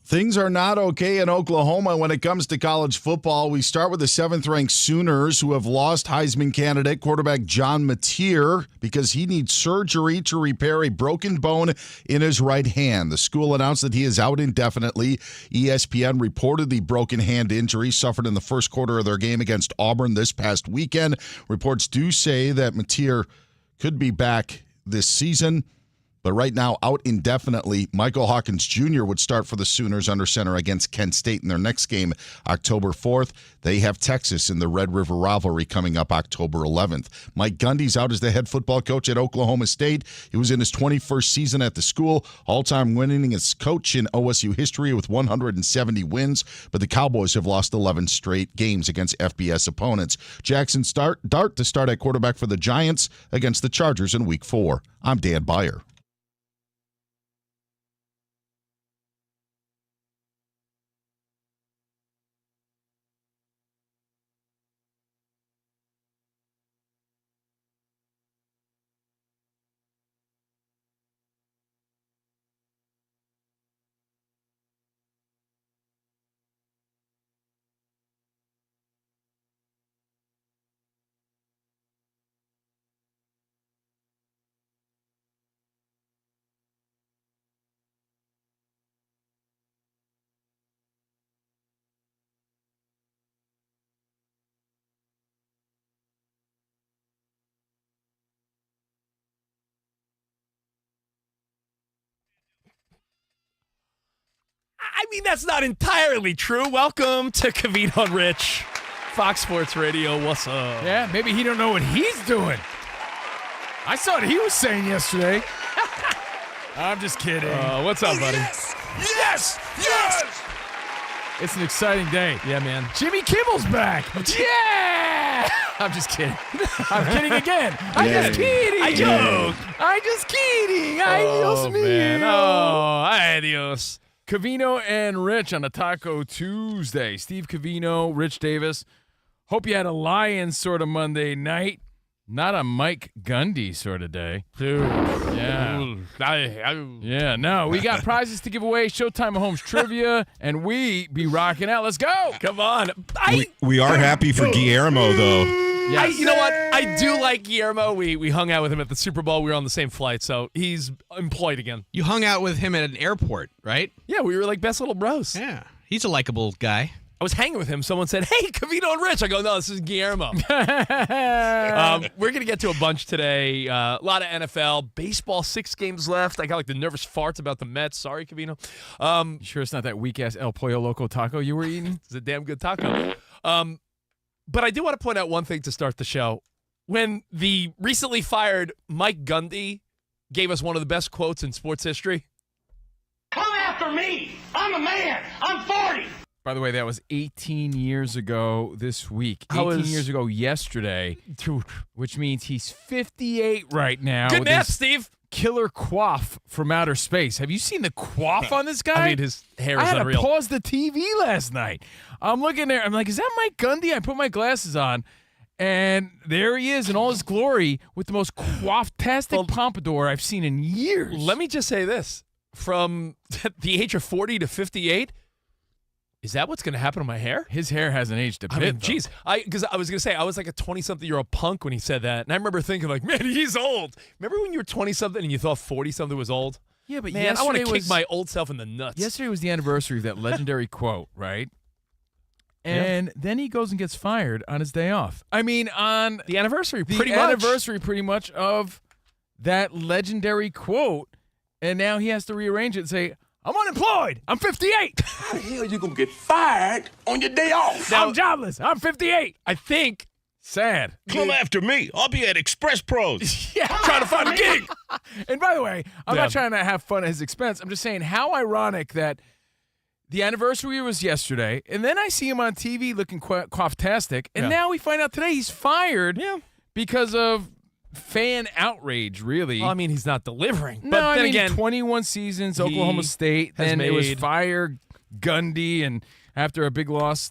Things are not okay in Oklahoma when it comes to college football. We start with the 7th-ranked Sooners, who have lost Heisman candidate quarterback John Mateer because he needs surgery to repair a broken bone in his right hand. The school announced that he is out indefinitely. ESPN reported the broken hand injury suffered in the first quarter of their game against Auburn this past weekend. Reports do say that Mateer could be back this season, but right now, out indefinitely. Michael Hawkins Jr. would start for the Sooners under center against Kent State in their next game, October 4th. They have Texas in the Red River rivalry coming up October 11th. Mike Gundy's out as the head football coach at Oklahoma State. He was in his 21st season at the school, all-time winningest coach in OSU history with 170 wins, but the Cowboys have lost 11 straight games against FBS opponents. Jackson Dart to start at quarterback for the Giants against the Chargers in Week 4. I'm Dan Beyer. I mean, that's not entirely true. Welcome to Covino and Rich, Fox Sports Radio. What's up? Yeah, maybe he don't know what he's doing. I saw what he was saying yesterday. I'm just kidding. What's up, buddy? Yes! It's an exciting day. Yeah, man. Jimmy Kimmel's back. Yeah! I'm just kidding. I'm kidding again. I'm just kidding. I joke. I'm just kidding. Adios, man. Oh, adios. Covino and Rich on a Taco Tuesday. Steve Covino, Rich Davis. Hope you had a Lions sort of Monday night. Not a Mike Gundy sort of day. Dude. Yeah. Yeah, no. We got prizes to give away, Showtime Mahomes trivia, and we be rocking out. Let's go. Come on. We are happy for Guillermo, though. Yes. You know what? I do like Guillermo. We hung out with him at the Super Bowl. We were on the same flight, so he's employed again. You hung out with him at an airport, right? Yeah, we were like best little bros. Yeah. He's a likable guy. I was hanging with him. Someone said, "Hey, Covino and Rich." I go, "No, this is Guillermo." We're going to get to a bunch today. A lot of NFL. Baseball, 6 games left. I got like the nervous farts about the Mets. Sorry, Covino. You sure it's not that weak-ass El Pollo Loco taco you were eating? It's a damn good taco. But I do want to point out one thing to start the show. When the recently fired Mike Gundy gave us one of the best quotes in sports history. Come after me. I'm a man. I'm 40. By the way, that was 18 years ago this week. 18 years ago yesterday, which means he's 58 right now. Good math, Steve. Killer quaff from outer space. Have you seen the quaff on this guy? I mean, his hair is unreal. I had to pause the TV last night. I'm looking there. I'm like, is that Mike Gundy? I put my glasses on, and there he is in all his glory with the most quaff-tastic pompadour I've seen in years. Let me just say this. From the age of 40 to 58, is that what's going to happen to my hair? His hair hasn't aged a bit. I mean, geez. Because I was going to say, I was like a 20-something-year-old punk when he said that. And I remember thinking, like, man, he's old. Remember when you were 20-something and you thought 40-something was old? Yeah, but man, I want to kick my old self in the nuts. Yesterday was the anniversary of that legendary quote, right? And then he goes and gets fired on his day off. I mean, on the anniversary, pretty much of that legendary quote. And now he has to rearrange it and say, I'm unemployed. I'm 58. How the hell you gonna get fired on your day off? Now, I'm jobless. I'm 58. I think Sad. Come after me. I'll be at Express Pros. Yeah, Trying to find a gig. And by the way, I'm Yeah. not trying to have fun at his expense. I'm just saying how ironic that the anniversary was yesterday, and then I see him on TV looking cough-tastic, and now we find out today he's fired because of fan outrage, really. Well, I mean, he's not delivering. No, But I then mean, again, 21 seasons, Oklahoma State, has then it was made- fire Gundy, and after a big loss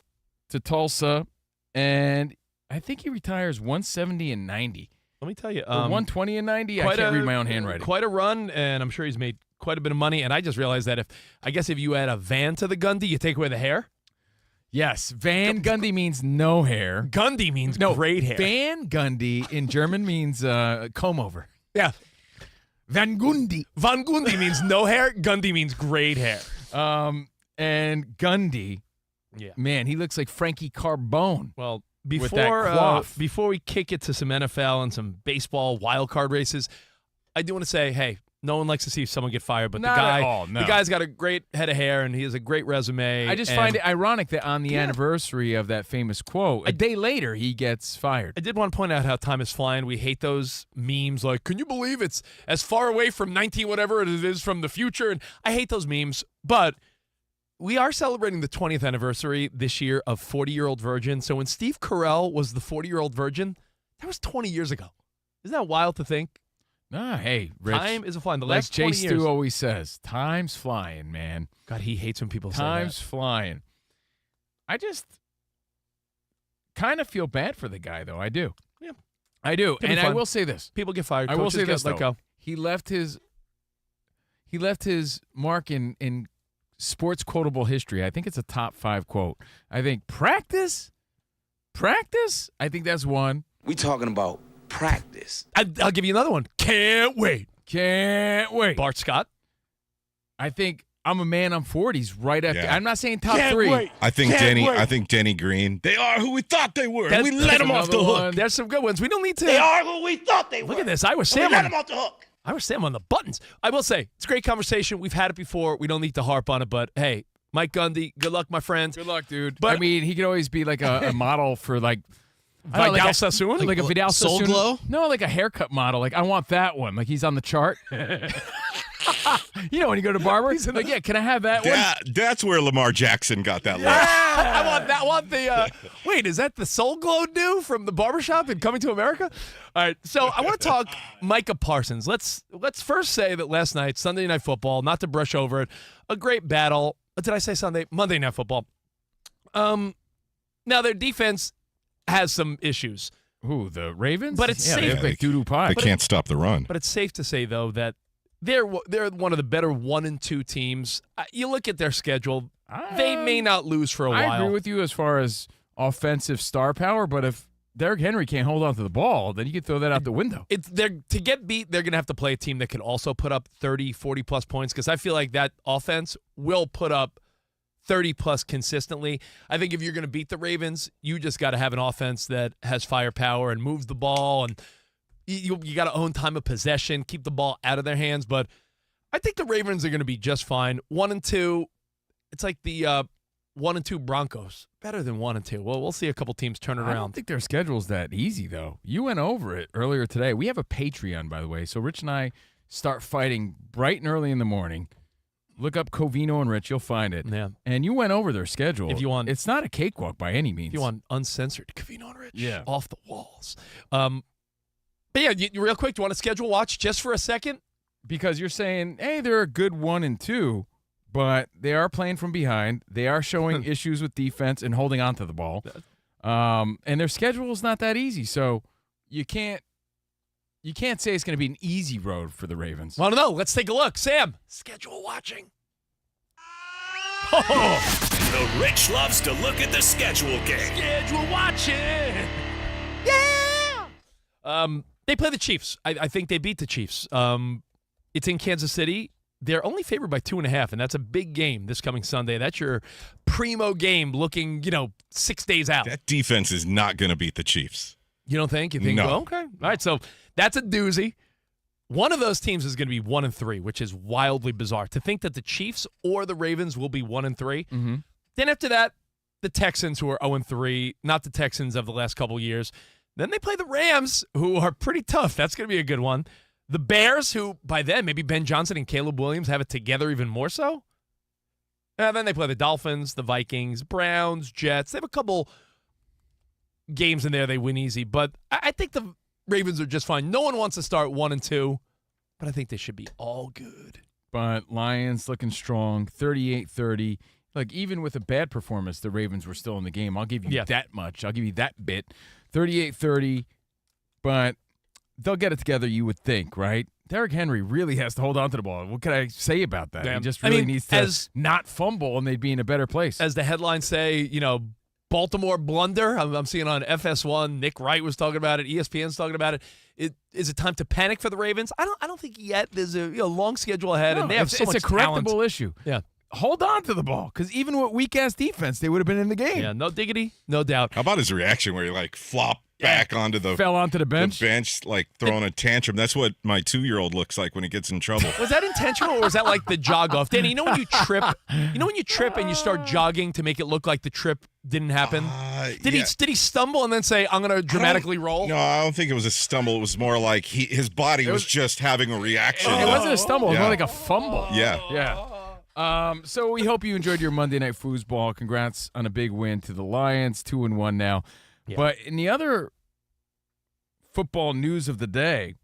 to Tulsa, and I think he retires 170 and 90. let me tell you, Or 120 and 90? I quite can't a- read my own handwriting. Quite a run, and I'm sure he's made quite a bit of money. And I just realized that if you add a van to the Gundy, you take away the hair. Yes, Van Gundy means no hair. Gundy means No, great hair. Van Gundy in German means comb over. Yeah. Van Gundy. Van Gundy means no hair. Gundy means great hair. And Gundy, man, he looks like Frankie Carbone. Well, With that coif. before we kick it to some NFL and some baseball wild card races, I do want to say, hey, no one likes to see someone get fired, but Not at all, no. the guy's got a great head of hair and he has a great resume. I just and find it ironic that on the anniversary of that famous quote, a day later, he gets fired. I did want to point out how time is flying. We hate those memes like, can you believe it's as far away from 19 whatever as it is from the future? And I hate those memes, but we are celebrating the 20th anniversary this year of 40-Year-Old Virgin. So when Steve Carell was the 40-Year-Old Virgin, that was 20 years ago. Isn't that wild to think? Ah, hey, Rich. Time is a flying. The like last Jay 20 Stu years. always says, time's flying, man. God, he hates when people Time's say flying. I just kind of feel bad for the guy, though. I do. Yeah. I do. Could be And I fun. will say this. that. People get fired. I will Coaches say get this, let though. go. He left his mark in sports quotable history. I think it's a top 5 quote. I think practice. I think that's one. We talking about practice. I'll give you another one. Can't wait. Can't wait. Bart Scott. I think I'm a man. I'm 40s right after. Yeah. I'm not saying top Can't 3. wait. I think Denny Green. They are who we thought they were. That's- We that's let them off the another hook. one. There's some good ones. We don't need to. They are who we thought they were. Look at this. I was We Sam. let them off the hook. I was Sam on the buttons. I will say, it's a great conversation. We've had it before. We don't need to harp on it, but hey, Mike Gundy, good luck, my friend. Good luck, dude. But- I mean, he could always be like a model for like I don't know, Vidal like Sassoon? like a Vidal Soul Sassoon. Glow? No, like a haircut model. Like I want that one. Like he's on the chart. You know when you go to barber, he's like, yeah, can I have that one? That's where Lamar Jackson got that look. I want that. I want the. Wait, is that the Soul Glow dude from the barbershop in Coming to America? All right, so I want to talk Micah Parsons. Let's first say that last night, Sunday Night Football, not to brush over it, a great battle. Did I say Sunday? Monday Night Football. Now their defense has some issues, Ooh, the Ravens. But it's yeah, safe. they look like doo-doo pie. They can't stop the run. but it's safe to say though that they're one of the better 1 and 2 teams. You look at their schedule; they may not lose for a while. I agree with you as far as offensive star power, but if Derrick Henry can't hold on to the ball, then you can throw that out the window. To get beat, they're going to have to play a team that can also put up 30, 40-plus points because I feel like that offense will put up 30-plus consistently. I think if you're going to beat the Ravens, you just got to have an offense that has firepower and moves the ball, and you got to own time of possession, keep the ball out of their hands. But I think the Ravens are going to be just fine. 1 and 2, it's like the 1 and 2 Broncos. Better than 1 and 2. Well, we'll see a couple teams turn it I don't around. think their schedule's that easy, though. You went over it earlier today. We have a Patreon, by the way, so Rich and I start fighting bright and early in the morning. Look up Covino and Rich, you'll find it. Yeah. And you went over their schedule. If you want- it's not a cakewalk by any means. If you want uncensored Covino and Rich, Yeah. off the walls. But yeah, real quick, do you want to schedule watch just for a second? Because you're saying, hey, they're a good 1 and 2, but they are playing from behind. They are showing issues with defense and holding on to the ball. And their schedule is not that easy, so you can't say it's going to be an easy road for the Ravens. Well, I don't know. Let's take a look. Sam, schedule watching. The Rich loves to look at the schedule game. Schedule watching. Yeah. They play the Chiefs. I think they beat the Chiefs. It's in Kansas City. They're only favored by 2.5, and that's a big game this coming Sunday. That's your primo game looking, 6 days out. That defense is not going to beat the Chiefs. You don't think? You think, No. well, okay. All right, so that's a doozy. One of those teams is going to be 1 and 3, which is wildly bizarre. To think that the Chiefs or the Ravens will be 1 and 3. Mm-hmm. Then after that, the Texans, who are 0 and 3, not the Texans of the last couple years. Then they play the Rams, who are pretty tough. That's going to be a good one. The Bears, who by then maybe Ben Johnson and Caleb Williams have it together even more so. And then they play the Dolphins, the Vikings, Browns, Jets. They have a couple games in there they win easy, but I think the Ravens are just fine. No one wants to start 1-2, but I think they should be all good. But Lions looking strong, 38-30. Like, even with a bad performance, the Ravens were still in the game. I'll give you that much. I'll give you that bit. 38-30, but they'll get it together, you would think, right? Derrick Henry really has to hold on to the ball. What can I say about that? He just really needs to not fumble, and they'd be in a better place. As the headlines say, Baltimore blunder. I'm seeing on FS1. Nick Wright was talking about it. ESPN's talking about it. Is it time to panic for the Ravens? I don't think yet. There's a long schedule ahead, and they have so much It's a correctable talent. issue. Yeah. Hold on to the ball, because even with weak-ass defense, they would have been in the game. Yeah, no diggity, no doubt. How about his reaction where he flopped back onto the fell onto the bench, throwing a tantrum? That's what my 2-year-old looks like when he gets in trouble. Was that intentional, or was that like the jog off? Danny, when you trip, and you start jogging to make it look like the trip didn't happen? Did he stumble and then say, I'm going to dramatically roll? No, I don't think it was a stumble. It was more like his body was just having a reaction. It wasn't a stumble. It was more like a fumble. Yeah. Yeah. So we hope you enjoyed your Monday Night Foosball. Congrats on a big win to the Lions, 2-1 now. Yeah. But in the other football news of the day,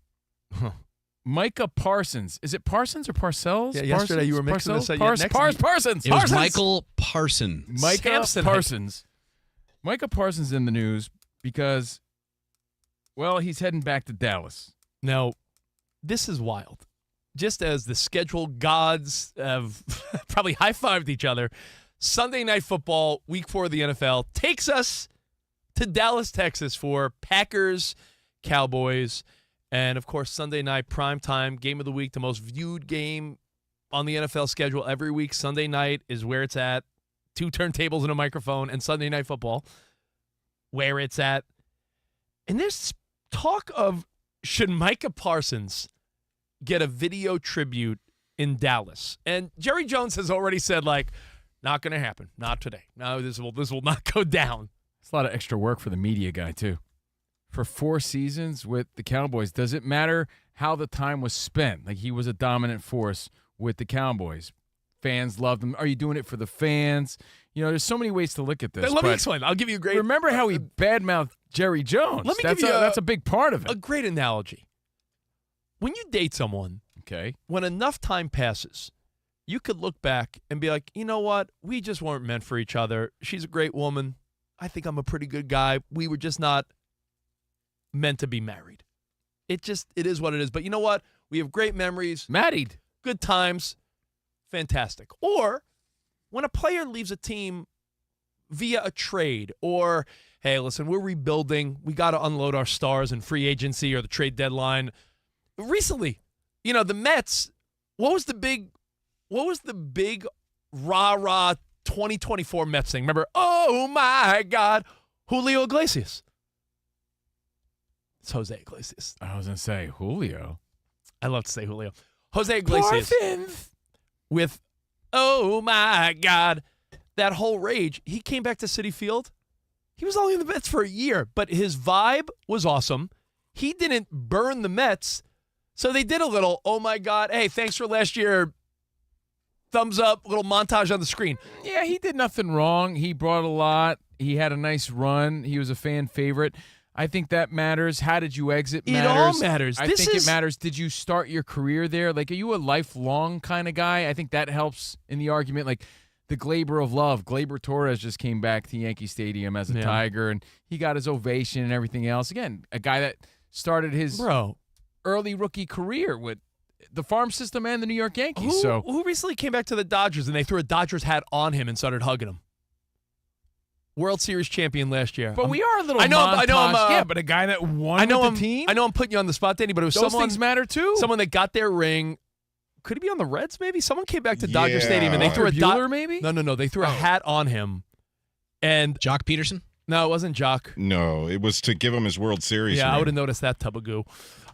Micah Parsons. Is it Parsons or Parcells? Yeah, yesterday you were mixing this up. Parsons. It was Michael Parsons. Micah Parsons. Micah Parsons in the news because, well, he's heading back to Dallas. Now, this is wild. Just as the schedule gods have probably high-fived each other, Sunday Night Football, Week 4 of the NFL, takes us to Dallas, Texas for Packers, Cowboys, and, of course, Sunday night primetime game of the week, the most viewed game on the NFL schedule every week. Sunday night is where it's at. 2 turntables and a microphone, and Sunday Night Football, where it's at. And there's talk of, should Micah Parsons get a video tribute in Dallas? And Jerry Jones has already said, not going to happen. Not today. No, this will not go down. It's a lot of extra work for the media guy, too. For 4 seasons with the Cowboys, does it matter how the time was spent? Like, he was a dominant force with the Cowboys. Fans loved him. Are you doing it for the fans? There's so many ways to look at this. Let me explain. I'll give you a great... Remember how he badmouthed Jerry Jones? That's a big part of it. A great analogy. When you date someone, okay, when enough time passes, you could look back and be like, you know what? We just weren't meant for each other. She's a great woman. I think I'm a pretty good guy. We were just not meant to be married. It is what it is. But you know what? We have great memories. Married. Good times. Fantastic. Or when a player leaves a team via a trade, or, hey, listen, we're rebuilding. We got to unload our stars in free agency or the trade deadline. Recently, the Mets, what was the big rah-rah 2024 Mets thing? Remember, oh my God, Julio Iglesias. It's Jose Iglesias. I was going to say Julio. I love to say Julio. Jose Iglesias. Parsons. With, oh my God, that whole rage. He came back to Citi Field. He was only in the Mets for a year, but his vibe was awesome. He didn't burn the Mets. So they did a little, oh, my God, hey, thanks for last year, thumbs up, little montage on the screen. Yeah, he did nothing wrong. He brought a lot. He had a nice run. He was a fan favorite. I think that matters. How did you exit matters. It all matters. I think it matters. Did you start your career there? Like, are you a lifelong kind of guy? I think that helps in the argument. Like, the Glaber of love. Glaber Torres just came back to Yankee Stadium as a Tiger, and he got his ovation and everything else. Again, a guy that started his early rookie career with the farm system and the New York Yankees. Who recently came back to the Dodgers and they threw a Dodgers hat on him and started hugging him? World Series champion last year. But we are a little I know I'm but a guy that won with the team? I know I'm putting you on the spot, Danny, but it was Those things matter too. Someone that got their ring. Could he be on the Reds, maybe? Someone came back to Dodger Stadium and they threw Bueller, maybe? No. They threw a hat on him. And Jock Peterson? No, it wasn't Jock. No, it was to give him his World Series ring. I would have noticed that tub of goo.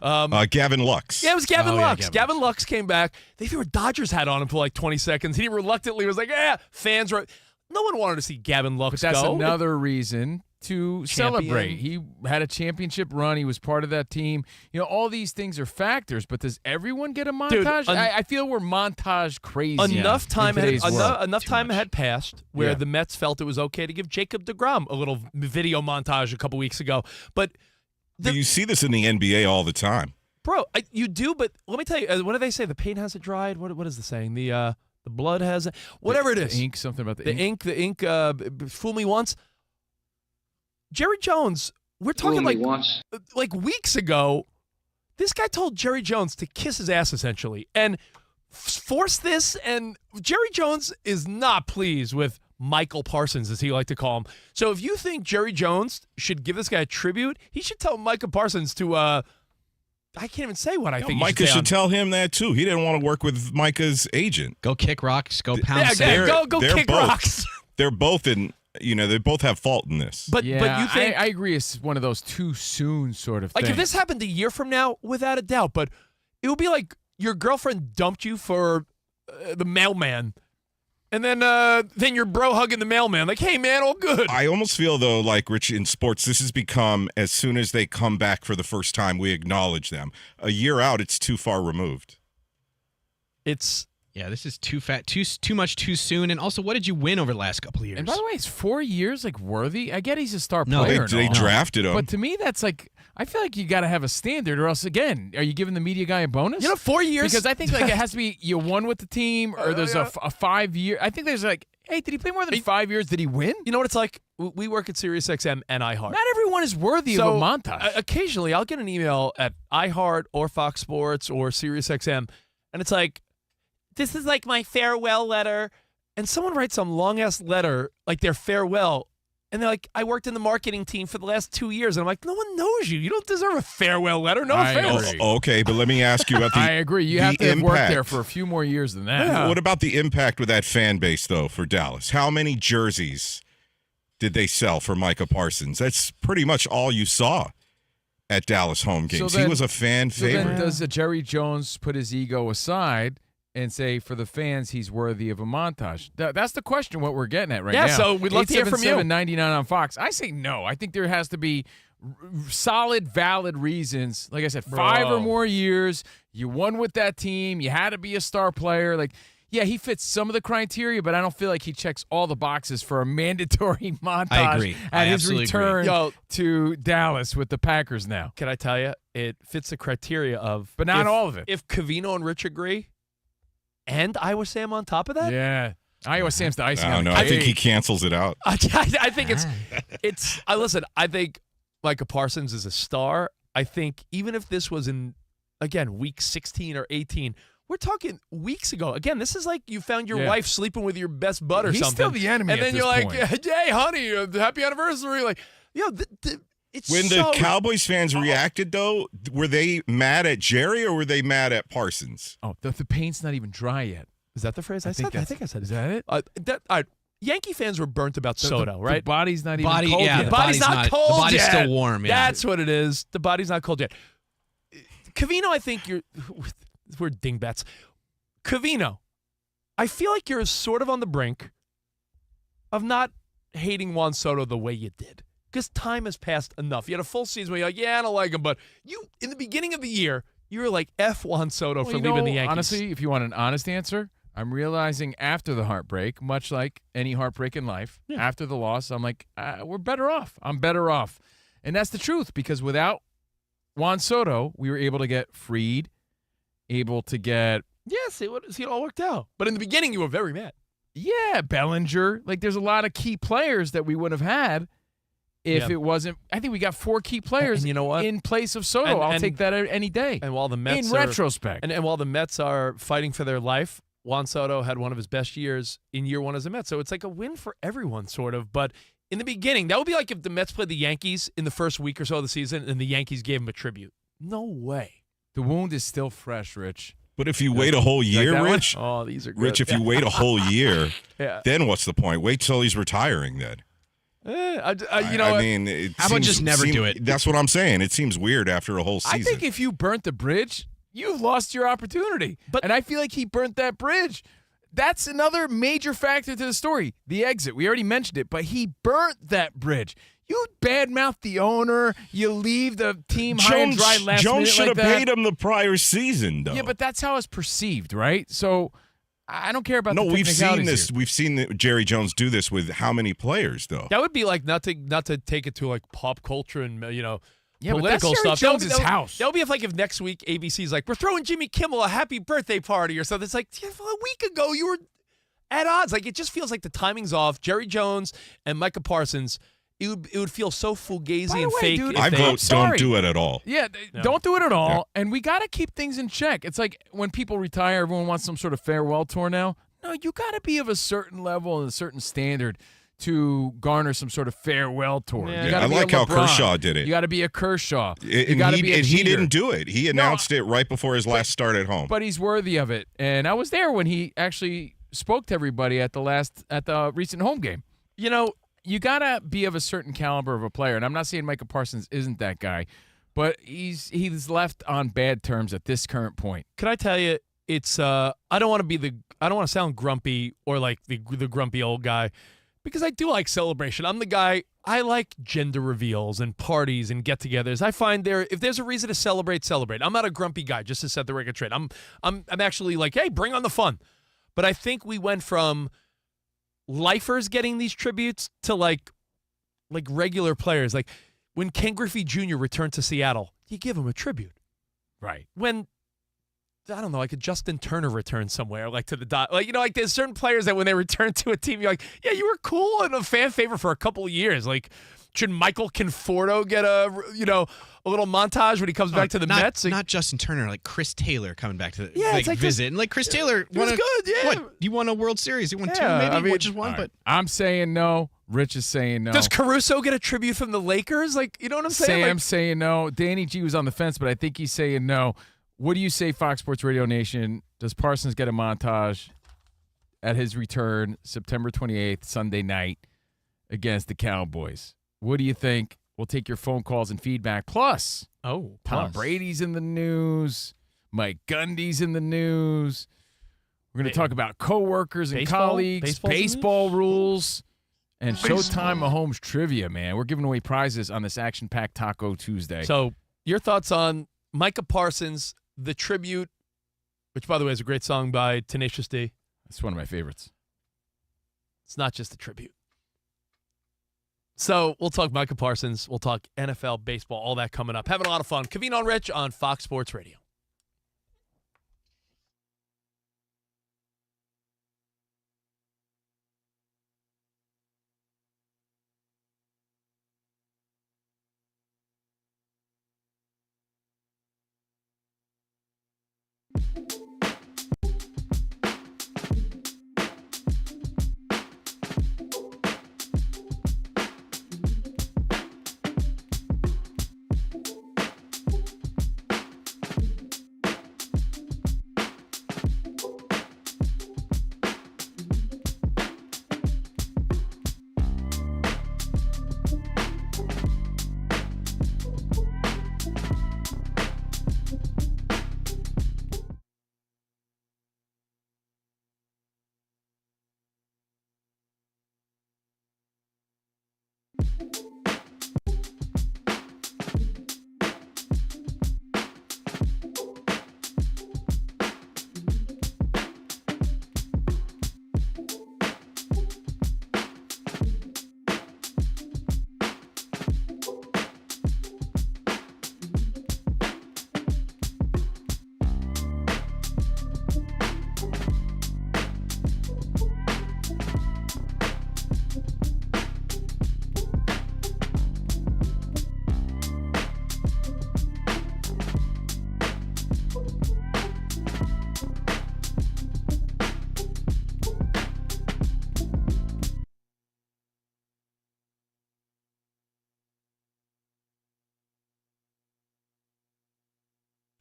Gavin Lux. Yeah, it was Gavin Lux. Gavin Lux came back. They threw a Dodgers hat on him for like 20 seconds. He reluctantly was like, fans were... No one wanted to see Gavin Lux go. But that's another reason to celebrate. He had a championship run. He was part of that team. All these things are factors, but does everyone get a montage? Dude, I feel we're montage crazy. Enough time had had passed where the Mets felt it was okay to give Jacob deGrom a little video montage a couple weeks ago. But you see this in the NBA all the time. Bro, you do, but let me tell you, what do they say? The paint hasn't dried? What is the saying? The blood hasn't... Whatever it is. The ink, something about the ink. The ink, fool me once. Jerry Jones, we're talking like weeks ago, this guy told Jerry Jones to kiss his ass, essentially, and force this, and Jerry Jones is not pleased with Michael Parsons, as he liked to call him. So if you think Jerry Jones should give this guy a tribute, he should tell Micah Parsons to, I can't even say what I think Micah should tell him that, too. He didn't want to work with Micah's agent. Go kick rocks, go pound sand. Go kick rocks. They're both in... they both have fault in this. But you think I agree it's one of those too soon sort of things. Like if this happened a year from now, without a doubt, but it would be like your girlfriend dumped you for the mailman, and then your bro hugging the mailman, like, hey man, all good. I almost feel though, like Rich, in sports, this has become, as soon as they come back for the first time, we acknowledge them. A year out, it's too far removed. Yeah, this is too much too soon. And also, what did you win over the last couple of years? And by the way, is 4 years worthy? I get he's a star No, player. they drafted him. But to me, that's I feel like you got to have a standard, or else again, are you giving the media guy a bonus? 4 years. Because I think it has to be you won with the team, or there's a 5 year. I think there's hey, did he play more than 5 years? Did he win? You know what it's like? We work at SiriusXM and iHeart. Not everyone is worthy of a montage. Occasionally, I'll get an email at iHeart or Fox Sports or SiriusXM, and it's like, this is like my farewell letter. And someone writes some long-ass letter, like their farewell, and they're like, I worked in the marketing team for the last 2 years. And I'm like, no one knows you. You don't deserve a farewell letter. No offense. Okay, but let me ask you about the I agree. You have to have worked there for a few more years than that. Yeah. What about the impact with that fan base, though, for Dallas? How many jerseys did they sell for Micah Parsons? That's pretty much all you saw at Dallas home games. He was a fan favorite. Then does Jerry Jones put his ego aside and say, for the fans, he's worthy of a montage? That's the question, what we're getting at right now. Yeah, so we'd love to hear from you. 877-99 on Fox. I say no. I think there has to be solid, valid reasons. Like I said, 5 or more years. You won with that team. You had to be a star player. Yeah, he fits some of the criteria, but I don't feel like he checks all the boxes for a mandatory montage I agree. at his return to Dallas with the Packers now. Can I tell you, it fits the criteria of... But not all of it. If Covino and Rich agree, and Iowa Sam on top of that? Yeah. Iowa Sam's the icing on the cake. cake. I think he cancels it out. I think listen, I think Micah Parsons is a star. I think even if this was in, again, week 16 or 18, we're talking weeks ago. Again, this is like you found your wife sleeping with your best bud or something. He's still the enemy and then you're point. Like, hey, honey, happy anniversary. Like, it's when the Cowboys fans reacted, though, were they mad at Jerry or were they mad at Parsons? Oh, the paint's not even dry yet. Is that the phrase I said? I think I said. Is that it? Yankee fans were burnt about Soto, right? The body's not even cold yet. The body's not cold yet. The body's yet. still warm. Yeah. That's what it is. The body's not cold yet. Covino, I think we're dingbats. Covino, I feel like you're sort of on the brink of not hating Juan Soto the way you did. Because time has passed enough. You had a full season where you're like, yeah, I don't like him. But in the beginning of the year, you were like, F Juan Soto for leaving the Yankees. Honestly, if you want an honest answer, I'm realizing after the heartbreak, much like any heartbreak in life, after the loss, I'm like, we're better off. I'm better off. And that's the truth, because without Juan Soto, we were able to get Fried, able to get... Yes, it all worked out. But in the beginning, you were very mad. Yeah, Bellinger. There's a lot of key players that we would have had if it wasn't. I think we got 4 key players, and you know what? In place of Soto. I'll take that any day. And while the Mets retrospect. And while the Mets are fighting for their life, Juan Soto had one of his best years in year 1 as a Met. So it's like a win for everyone, sort of. But in the beginning, that would be like if the Mets played the Yankees in the first week or so of the season and the Yankees gave them a tribute. No way. The wound is still fresh, Rich. But if you wait a whole year, Rich, these are good. Rich, if you wait a whole year, then what's the point? Wait till he's retiring then. How about just never do it? That's what I'm saying. It seems weird after a whole season. I think if you burnt the bridge, you've lost your opportunity. And I feel like he burnt that bridge. That's another major factor to the story. The exit. We already mentioned it, but he burnt that bridge. You badmouth the owner. You leave the team high and dry last Jones minute should like have that. paid him the prior season, though. Yeah, but that's how it's perceived, right? So I don't care about no, the we've seen technicalities this. here. We've seen Jerry Jones do this with how many players, though? That would be like not to take it to like pop culture and Yeah, but political that's Jerry stuff. Jones' house. That would be if next week ABC's like, we're throwing Jimmy Kimmel a happy birthday party or something. It's like, yeah, a week ago you were at odds. Like, it just feels like the timing's off. Jerry Jones and Micah Parsons, it would feel so fugazi and fake. dude, if I they- vote don't do it at all. Yeah, don't do it at all. And we got to keep things in check. It's like when people retire, everyone wants some sort of farewell tour now. No, you got to be of a certain level and a certain standard to garner some sort of farewell tour. Yeah. You gotta I be like a how LeBron. Kershaw did it. You got to be a Kershaw. You And got to be a he Jeter. didn't do it. He announced it right before his last start at home. But he's worthy of it. And I was there when he actually spoke to everybody at the recent home game. You got to be of a certain caliber of a player. And I'm not saying Micah Parsons isn't that guy, but he's left on bad terms at this current point. Can I tell you, it's I don't want to sound grumpy or like the grumpy old guy, because I do like celebration. I'm the guy, I like gender reveals and parties and get-togethers. I find if there's a reason to celebrate. I'm not a grumpy guy, just to set the record straight. I'm actually like, hey, bring on the fun. But I think we went from lifers getting these tributes to like regular players. Like when Ken Griffey Jr. returned to Seattle, you give him a tribute. Right. When I don't know, like a Justin Turner return somewhere, like to the dot. Like, like there's certain players that when they return to a team, you're like, yeah, you were cool and a fan favorite for a couple of years. Like, should Michael Conforto get a little montage when he comes back to the Mets? Not Justin Turner, like Chris Taylor coming back to it's like visit. And like Chris Taylor was good, yeah. What? You won a World Series. You won two, Yeah, maybe? I mean, just one, All right. but I'm saying no. Rich is saying no. Does Caruso get a tribute from the Lakers? Like, you know what I'm saying? Sam's saying no. Danny G was on the fence, but I think he's saying no. What do you say, Fox Sports Radio Nation? Does Parsons get a montage at his return September 28th, Sunday night, against the Cowboys? What do you think? We'll take your phone calls and feedback. Plus, Tom Brady's in the news. Mike Gundy's in the news. We're going to talk about coworkers and Baseball? colleagues, Baseball's in the baseball rules, and Showtime Mahomes trivia, man. We're giving away prizes on this action-packed Taco Tuesday. So, your thoughts on Micah Parsons, the tribute, which, by the way, is a great song by Tenacious D. It's one of my favorites. It's not just a tribute. So we'll talk Micah Parsons. We'll talk NFL, baseball, all that coming up. Having a lot of fun. Covino and Rich on Fox Sports Radio.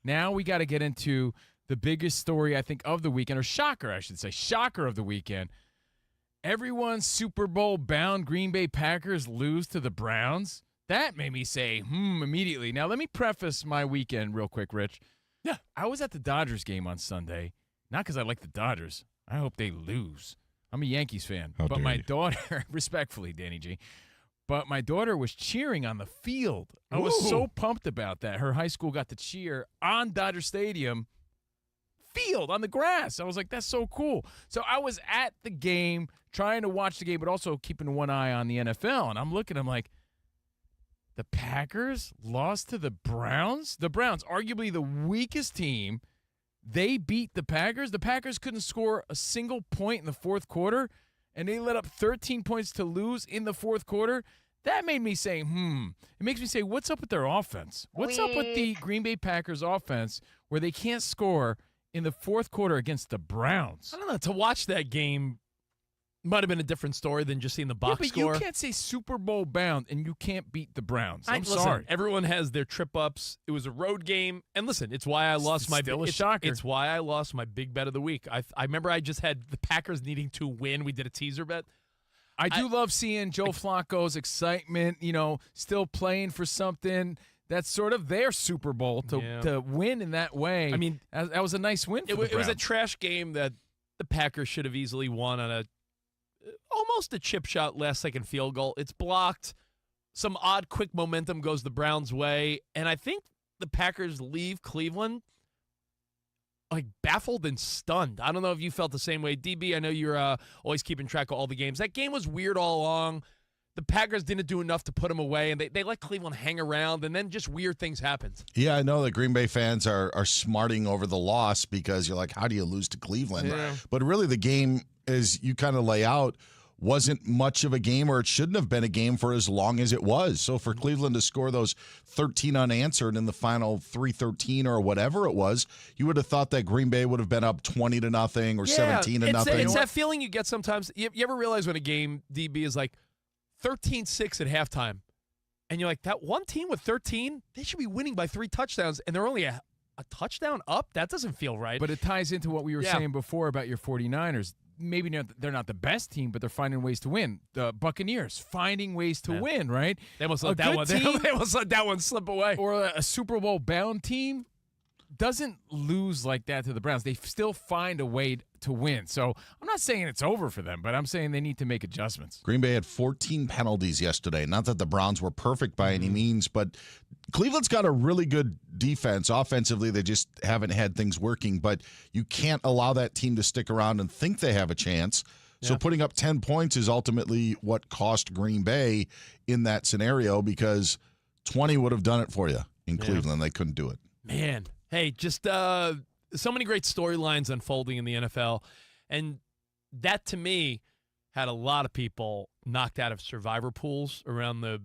Now we got to get into the biggest story, I think, of the weekend, or shocker, I should say, shocker of the weekend. Everyone's Super Bowl bound Green Bay Packers lose to the Browns. That made me say, immediately. Now, let me preface my weekend real quick, Rich. Yeah, I was at the Dodgers game on Sunday, not because I like the Dodgers. I hope they lose. I'm a Yankees fan. How but dare my you. daughter, respectfully, Danny G, but my daughter was cheering on the field. I was so pumped about that. Her high school got to cheer on Dodger Stadium field, on the grass. I was like, that's so cool. So I was at the game, trying to watch the game, but also keeping one eye on the NFL. And I'm looking, I'm like, the Packers lost to the Browns? The Browns, arguably the weakest team, they beat the Packers. The Packers couldn't score a single point in the fourth quarter, and they let up 13 points to lose in the fourth quarter. That made me say, It makes me say, what's up with their offense? What's up with the Green Bay Packers offense where they can't score in the fourth quarter against the Browns? I don't know. To watch that game might have been a different story than just seeing the box score. You can't say Super Bowl bound and you can't beat the Browns. I'm listen, sorry. Everyone has their trip ups. It was a road game, and listen, it's why I lost my. Still a shocker. It's why I lost my big bet of the week. I remember I just had the Packers needing to win. We did a teaser bet. I do love seeing Joe Flacco's excitement. Still playing for something. That's sort of their Super Bowl to win in that way. I mean, that was a nice win for the Browns. It was a trash game that the Packers should have easily won on almost a chip shot last-second field goal. It's blocked. Some odd quick momentum goes the Browns' way, and I think the Packers leave Cleveland like baffled and stunned. I don't know if you felt the same way. DB, I know you're always keeping track of all the games. That game was weird all along. The Packers didn't do enough to put them away, and they let Cleveland hang around, and then just weird things happened. Yeah, I know the Green Bay fans are smarting over the loss because you're like, how do you lose to Cleveland? Yeah. But really the game, as you kind of lay out, wasn't much of a game, or it shouldn't have been a game for as long as it was. So for Cleveland to score those 13 unanswered in the final 3-13 or whatever it was, you would have thought that Green Bay would have been up 20-0 or 17-0. It's that feeling you get sometimes. You ever realize when a game, DB, is like 13-6 at halftime, and you're like, that one team with 13, they should be winning by 3 touchdowns, and they're only a touchdown up? That doesn't feel right. But it ties into what we were saying before about your 49ers. Maybe they're not the best team, but they're finding ways to win. The Buccaneers finding ways to win, right? They almost let that one. They almost let that one slip away. Or a Super Bowl bound team doesn't lose like that to the Browns. They still find a way to win. So I'm not saying it's over for them, but I'm saying they need to make adjustments. Green Bay had 14 penalties yesterday. Not that the Browns were perfect by any means, but Cleveland's got a really good defense. Offensively, they just haven't had things working, but you can't allow that team to stick around and think they have a chance. So putting up 10 points is ultimately what cost Green Bay in that scenario, because 20 would have done it for you in Cleveland. They couldn't do it. Man. Hey, just so many great storylines unfolding in the NFL. And that, to me, had a lot of people knocked out of survivor pools around the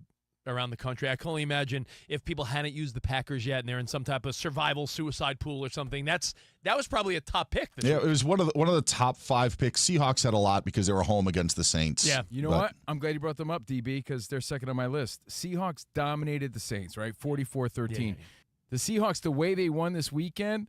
country. I can only imagine if people hadn't used the Packers yet and they're in some type of survival suicide pool or something. That was probably a top pick. Yeah, it was one of the top 5 picks. Seahawks had a lot because they were home against the Saints. Yeah. You know what? I'm glad you brought them up, DB, because they're second on my list. Seahawks dominated the Saints, right? 44-13. Yeah. The Seahawks, the way they won this weekend,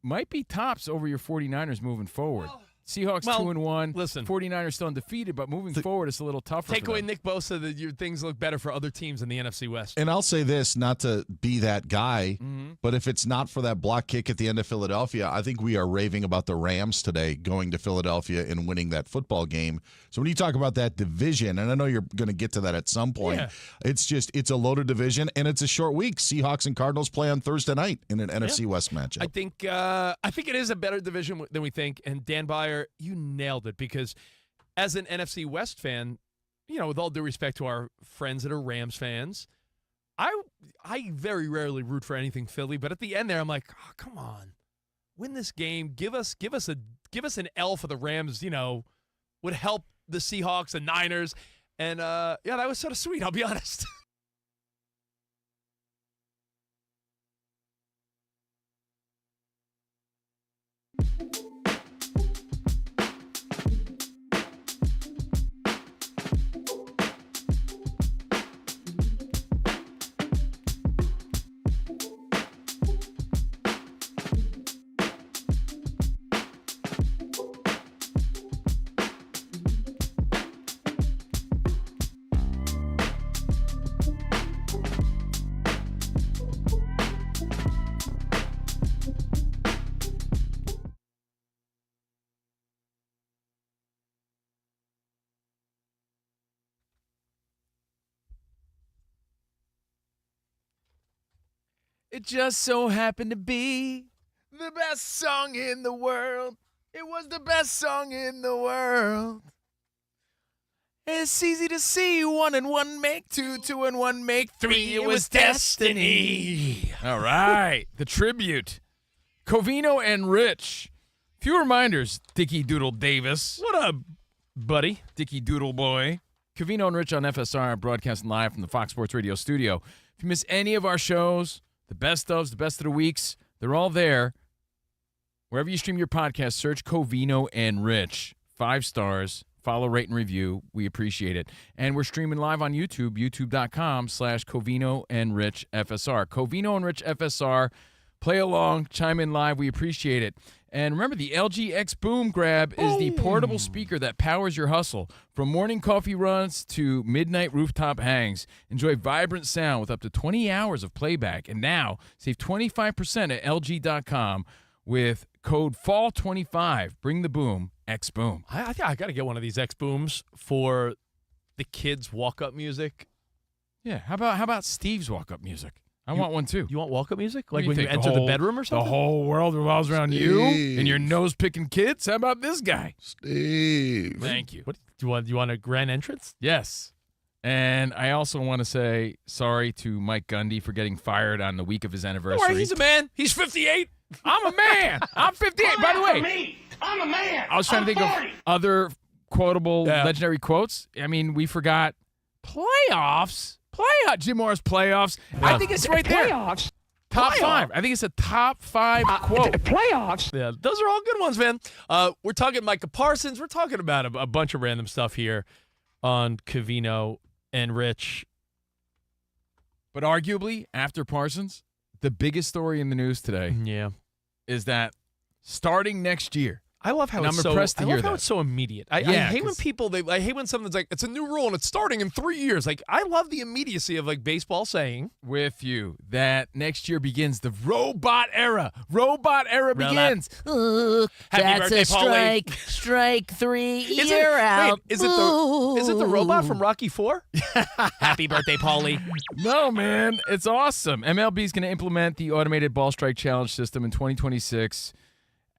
might be tops over your 49ers moving forward. Seahawks 2-1. Listen, 49ers still undefeated, but moving forward, it's a little tougher. Take for away them. Nick Bosa, things look better for other teams in the NFC West. And I'll say this, not to be that guy, but if it's not for that block kick at the end of Philadelphia, I think we are raving about the Rams today going to Philadelphia and winning that football game. So when you talk about that division, and I know you're going to get to that at some point, it's a loaded division, and it's a short week. Seahawks and Cardinals play on Thursday night in an NFC West matchup. I think it is a better division than we think, and Dan Byer, you nailed it, because as an NFC West fan, with all due respect to our friends that are Rams fans, I very rarely root for anything Philly, but at the end there, I'm like, oh, come on, win this game, give us an L for the Rams, would help the Seahawks and Niners, and that was sort of sweet, I'll be honest. It just so happened to be the best song in the world. It was the best song in the world. It's easy to see 1 and 1 make 2, 2 and 1 make 3. It was destiny. All right, the tribute. Covino and Rich. Few reminders, Dickie Doodle Davis. What up, buddy? Dickie Doodle Boy. Covino and Rich on FSR, broadcasting live from the Fox Sports Radio studio. If you miss any of our shows, the best ofs, the best of the weeks, they're all there. Wherever you stream your podcast, search Covino and Rich. 5 stars. Follow, rate, and review. We appreciate it. And we're streaming live on YouTube, youtube.com/Covino and Rich FSR. Covino and Rich FSR. Play along, chime in live. We appreciate it. And remember, the LG X Boom Grab is the portable speaker that powers your hustle. From morning coffee runs to midnight rooftop hangs, enjoy vibrant sound with up to 20 hours of playback. And now, save 25% at LG.com with code FALL25. Bring the boom, X Boom. I think I got to get one of these X Booms for the kids' walk-up music. Yeah, how about Steve's walk-up music? I want one too. You want walk-up music? Like What when do you think, enter the bedroom or something? The whole world revolves around you Steve. and your nose-picking kids? How about this guy? Steve. Thank you. What, do you want a grand entrance? Yes. And I also want to say sorry to Mike Gundy for getting fired on the week of his anniversary. Don't worry, he's a man. He's 58. I'm a man. I'm 58. Come By the after way, me. I'm a man. I was trying to I'm think 40. of other quotable, Yeah. legendary quotes. I mean, we forgot playoffs. Jim Morris playoffs. I think it's right there. Playoffs. Top 5. I think it's a top 5 quote. Playoffs. Yeah, those are all good ones, man. We're talking Micah Parsons. We're talking about a bunch of random stuff here on Covino and Rich. But arguably, after Parsons, the biggest story in the news today Yeah. is that starting next year, I love how And it's I'm so. impressed to I hear love how that. it's so immediate. I Yeah, hate when 'cause- people. I hate when something's like it's a new rule and it's starting in 3 years. Like I love the immediacy of like baseball saying with you, that next year begins the robot era. Robot era begins. Happy birthday, Paulie. Strike 3, Is you're it, out. Wait, is it the robot from Rocky 4? Happy birthday, Paulie. No, man, it's awesome. MLB is going to implement the automated ball strike challenge system in 2026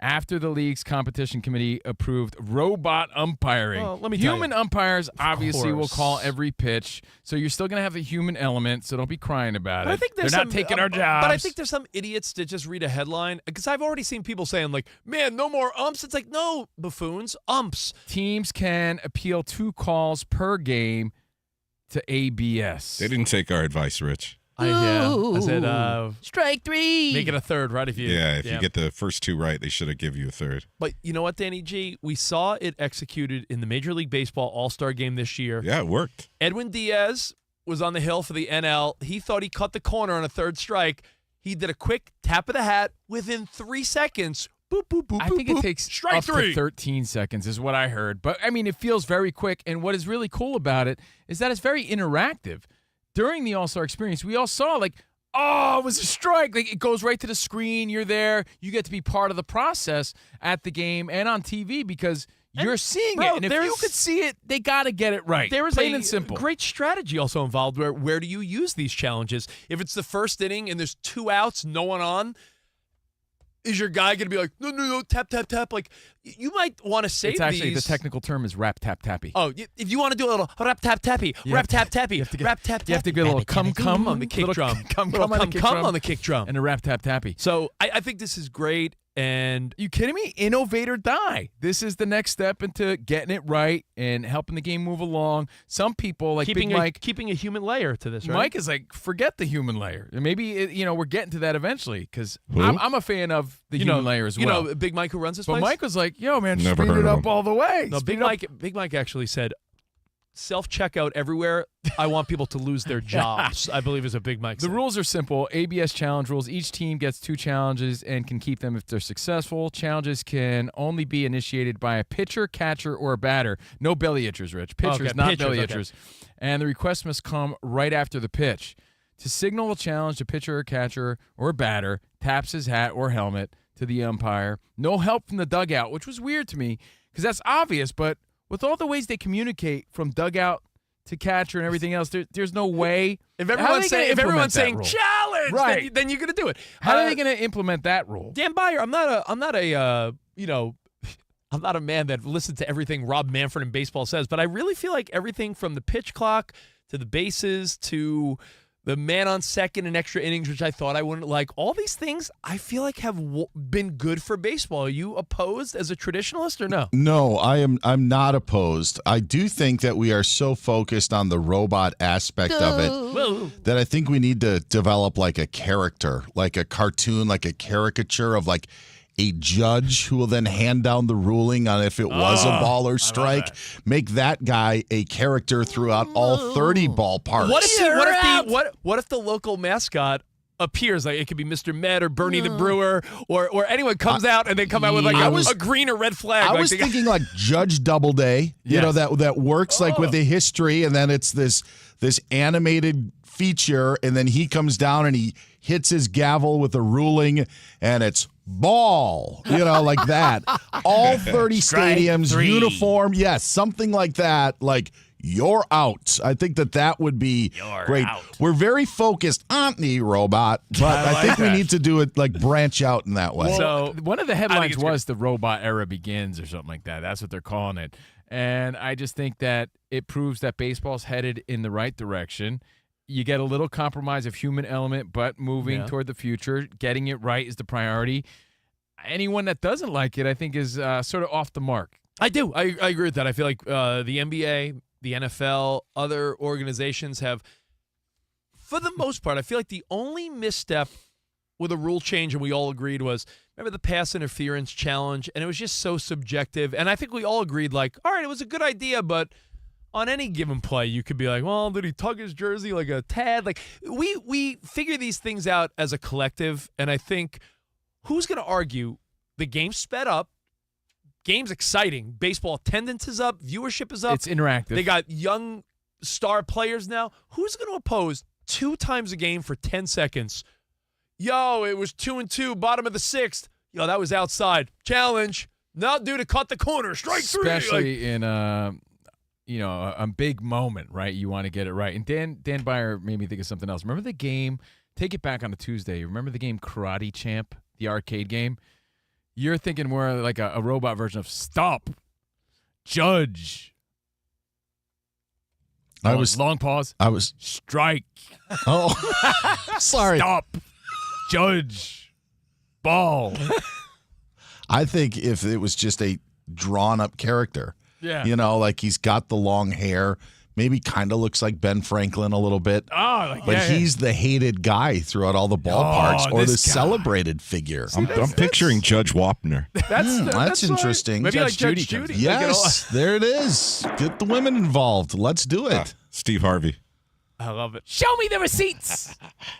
after the league's competition committee approved robot umpiring. Well, let me tell Human you. umpires obviously will course. call every pitch, so you're still going to have the human element, so don't be crying about But it. I think there's They're some, not taking our jobs. But I think there's some idiots that just read a headline because I've already seen people saying like, "Man, no more umps." It's like, no, buffoons, umps. teams can appeal 2 calls per game to ABS. They didn't take our advice, Rich. I said, Strike 3. make it a third, right? If you You get the first 2 right, they should have give you a third. But you know what, Danny G? We saw it executed in the Major League Baseball All-Star Game this year. Yeah, it worked. Edwin Diaz was on the hill for the NL. He thought he cut the corner on a third strike. He did a quick tap of the hat within 3 seconds. Boop, boop, boop, I boop, think boop. it takes strike up 3. to 13 seconds is what I heard. But, I mean, it feels very quick. And what is really cool about it is that it's very interactive. During the All-Star experience, we all saw, like, oh, it was a strike. Like, it goes right to the screen. You're there. You get to be part of the process at the game and on TV because you're seeing bro, it. And if there's- you could see it, they got to get it right. There is Plain a and simple. great strategy also involved where do you use these challenges? If it's the first inning and there's 2 outs, no one on, is your guy going to be like, no, tap, tap, tap? Like, you might want to save It's actually, these. the technical term is rap, tap, tappy. Oh, if you want to do a little rap, tap, tappy, rap, tap, tappy, rap, tap, You have to tappy. get a little come on the kick little drum. Come Little on the kick come drum. on the kick drum. And a rap, tap, tappy. So I think this is great. And You kidding me? Innovate or die. This is the next step into getting it right and helping the game move along. Some people, like keeping Big Mike, keeping a human layer to this, right? Mike is like, forget the human layer. And maybe, we're getting to that eventually because Who? I'm a fan of the human layer as well. You know, Big Mike who runs this but place? Mike was like, yo, man, Never speed heard it of up him. all the way. No, Speed it up. Big Mike actually said, self-checkout everywhere. I want people to lose their jobs, I believe is a Big Mike The said. rules are simple. ABS challenge rules. Each team gets 2 challenges and can keep them if they're successful. Challenges can only be initiated by a pitcher, catcher, or a batter. No belly itchers, Rich. Pitchers, Okay, not pitchers, belly okay. itchers. And the request must come right after the pitch. To signal a challenge, a pitcher, or catcher, or a batter taps his hat or helmet to the umpire. No help from the dugout, which was weird to me because that's obvious, but with all the ways they communicate from dugout to catcher and everything else. There's no way. If everyone's saying rule? challenge, Right. then you're going to do it. How are they going to implement that rule? Dan Byer, I'm not a man that listened to everything Rob Manfred in baseball says, but I really feel like everything from the pitch clock to the bases to the man on second and extra innings, which I thought I wouldn't like, all these things I feel like have been good for baseball. Are you opposed as a traditionalist or no? No, I'm not opposed. I do think that we are so focused on the robot aspect of it that I think we need to develop like a character, like a cartoon, like a caricature of like a judge who will then hand down the ruling on if it was a ball or strike. Make that guy a character throughout all 30 ballparks. What if the local mascot appears? Like it could be Mr. Met or Bernie the Brewer or anyone comes out and they come out with like a green or red flag. I was thinking like Judge Doubleday, you know, that works like with the history, and then it's this animated feature, and then he comes down and he hits his gavel with a ruling, and it's ball, you know, like that. All 30 stadiums, uniform, yes, something like that, like you're out. I think that would be great. We're very focused on the robot, but I think we need to do it like branch out in that way. So one of the headlines was the robot era begins or something like that. That's what they're calling it. And I just think that it proves that baseball's headed in the right direction. You get a little compromise of human element, but moving toward the future, getting it right is the priority. Anyone that doesn't like it, I think, is sort of off the mark. I do. I agree with that. I feel like the NBA, the NFL, other organizations have, for the most part, I feel like the only misstep with a rule change, and we all agreed, was, remember the pass interference challenge, and it was just so subjective. And I think we all agreed, like, all right, it was a good idea, but on any given play, you could be like, well, did he tug his jersey like a tad? Like, we figure these things out as a collective, and I think who's going to argue the game's sped up, game's exciting, baseball attendance is up, viewership is up. It's interactive. They got young star players now. Who's going to oppose 2 times a game for 10 seconds? Yo, it was 2-2, bottom of the 6th. Yo, that was outside. Challenge. No, dude, it caught the corner. Strike 3. Especially in a big moment, right? You want to get it right. And Dan Byer made me think of something else. Remember the game? Take it back on a Tuesday. Remember the game Karate Champ, the arcade game? You're thinking more like a robot version of stop, judge. Long pause. I was strike. Oh, sorry. Stop, judge, ball. I think if it was just a drawn-up character, you know, like he's got the long hair, maybe kind of looks like Ben Franklin a little bit, but he's the hated guy throughout all the ballparks, or the celebrated figure. I'm picturing Judge Wapner. That's interesting. Maybe like Judge Judy. Yes, there it is. Get the women involved. Let's do it. Steve Harvey. I love it. Show me the receipts.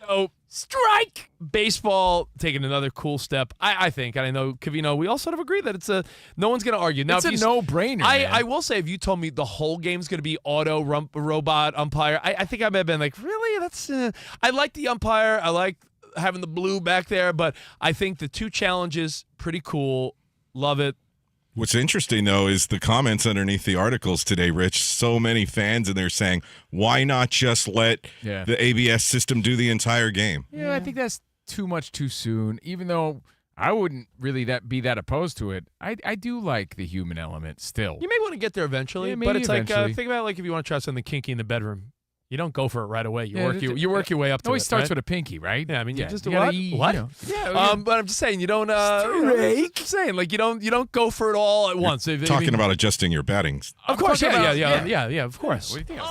So, Strike. baseball taking another cool step, I think. And I know, Covino, we all sort of agree that it's no one's going to argue. Now, It's a no-brainer, I will say, if you told me the whole game's going to be robot umpire, I think I may have been like, really? That's I like the umpire. I like having the blue back there, but I think the 2 challenges, pretty cool. Love it. What's interesting, though, is the comments underneath the articles today, Rich. So many fans, and they're saying, why not just let the ABS system do the entire game? Yeah, I think that's too much too soon, even though I wouldn't really be that opposed to it. I do like the human element still. You may want to get there eventually, but it's like, think about like if you want to try something kinky in the bedroom. You don't go for it right away. You work your way up to it. Always starts right? with a pinky, right? Yeah, I mean, you just you what? gotta What? You know. But I'm just saying you don't. I'm saying like you don't go for it all at once. Talking about adjusting your battings. Of course, yeah, of course. What do you think?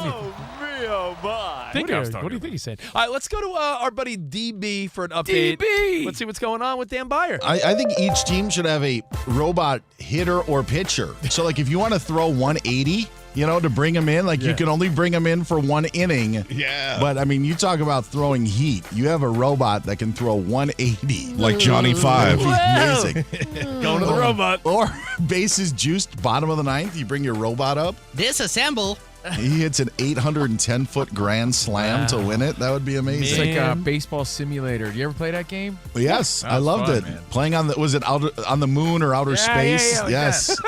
What do you think he's saying? All right, let's go to our buddy DB for an update. DB! Let's see what's going on with Dan Byer. I think each team should have a robot hitter or pitcher. So, like, if you want to throw 180, you know, to bring him in, like you can only bring him in for 1 inning. Yeah. But, I mean, you talk about throwing heat. You have a robot that can throw 180. Like Johnny 5. Amazing. Going to the robot. Or bases juiced, bottom of the 9th, you bring your robot up. Disassemble. He hits an 810-foot grand slam to win it. That would be amazing. It's like a baseball simulator. Do you ever play that game? Yes, That I was loved fun, it. man. Playing on was it out on the moon or outer space? like yes.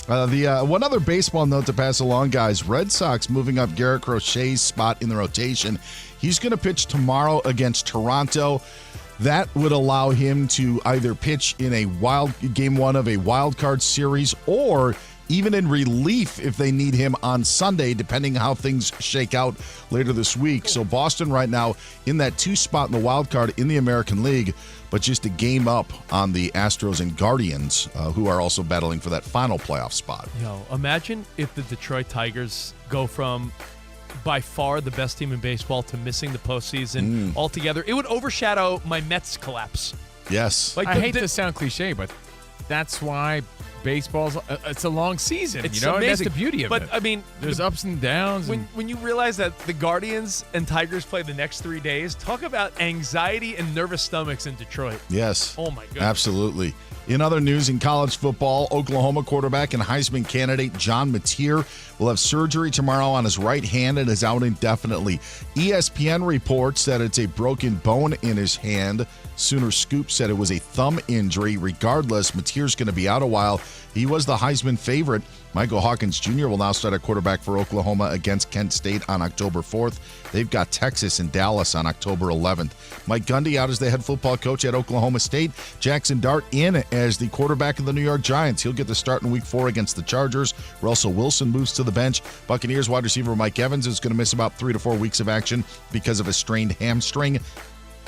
One other baseball note to pass along, guys. Red Sox moving up Garrett Crochet's spot in the rotation. He's going to pitch tomorrow against Toronto. That would allow him to either pitch in a game one of a wild card series or even in relief if they need him on Sunday, depending how things shake out later this week. So Boston right now in that 2 spot in the wild card in the American League, but just a game up on the Astros and Guardians, who are also battling for that final playoff spot. Imagine if the Detroit Tigers go from by far the best team in baseball to missing the postseason altogether. It would overshadow my Mets collapse. Yes. I hate to sound cliche, but that's why baseball's it's a long season. It's amazing. That's the beauty of it. But I mean, there's ups and downs. When you realize that the Guardians and Tigers play the next 3 days, talk about anxiety and nervous stomachs in Detroit. Yes. Oh my goodness. Absolutely. In other news in college football, Oklahoma quarterback and Heisman candidate John Mateer will have surgery tomorrow on his right hand and is out indefinitely. ESPN reports that it's a broken bone in his hand. Sooner Scoop said it was a thumb injury. Regardless, Mateer's going to be out a while. He was the Heisman favorite. Michael Hawkins Jr. will now start at quarterback for Oklahoma against Kent State on October 4th. They've got Texas and Dallas on October 11th. Mike Gundy out as the head football coach at Oklahoma State. Jackson Dart in as the quarterback of the New York Giants. He'll get the start in Week 4 against the Chargers. Russell Wilson moves to the bench. Buccaneers wide receiver Mike Evans is going to miss about 3 to 4 weeks of action because of a strained hamstring.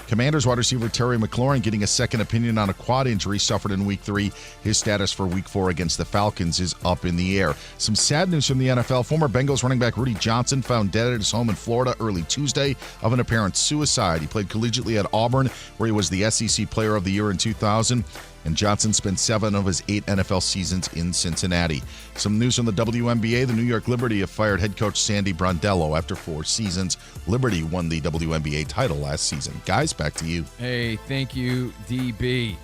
Commanders wide receiver Terry McLaurin getting a second opinion on a quad injury suffered in Week 3. His status for Week 4 against the Falcons is up in the air. Some sad news from the NFL. Former Bengals running back Rudy Johnson found dead at his home in Florida early Tuesday of an apparent suicide. He played collegiately at Auburn, where he was the SEC Player of the Year in 2000. And Johnson spent 7 of his 8 NFL seasons in Cincinnati. Some news from the WNBA. The New York Liberty have fired head coach Sandy Brondello after 4 seasons. Liberty won the WNBA title last season. Guys, back to you. Hey, thank you, DB.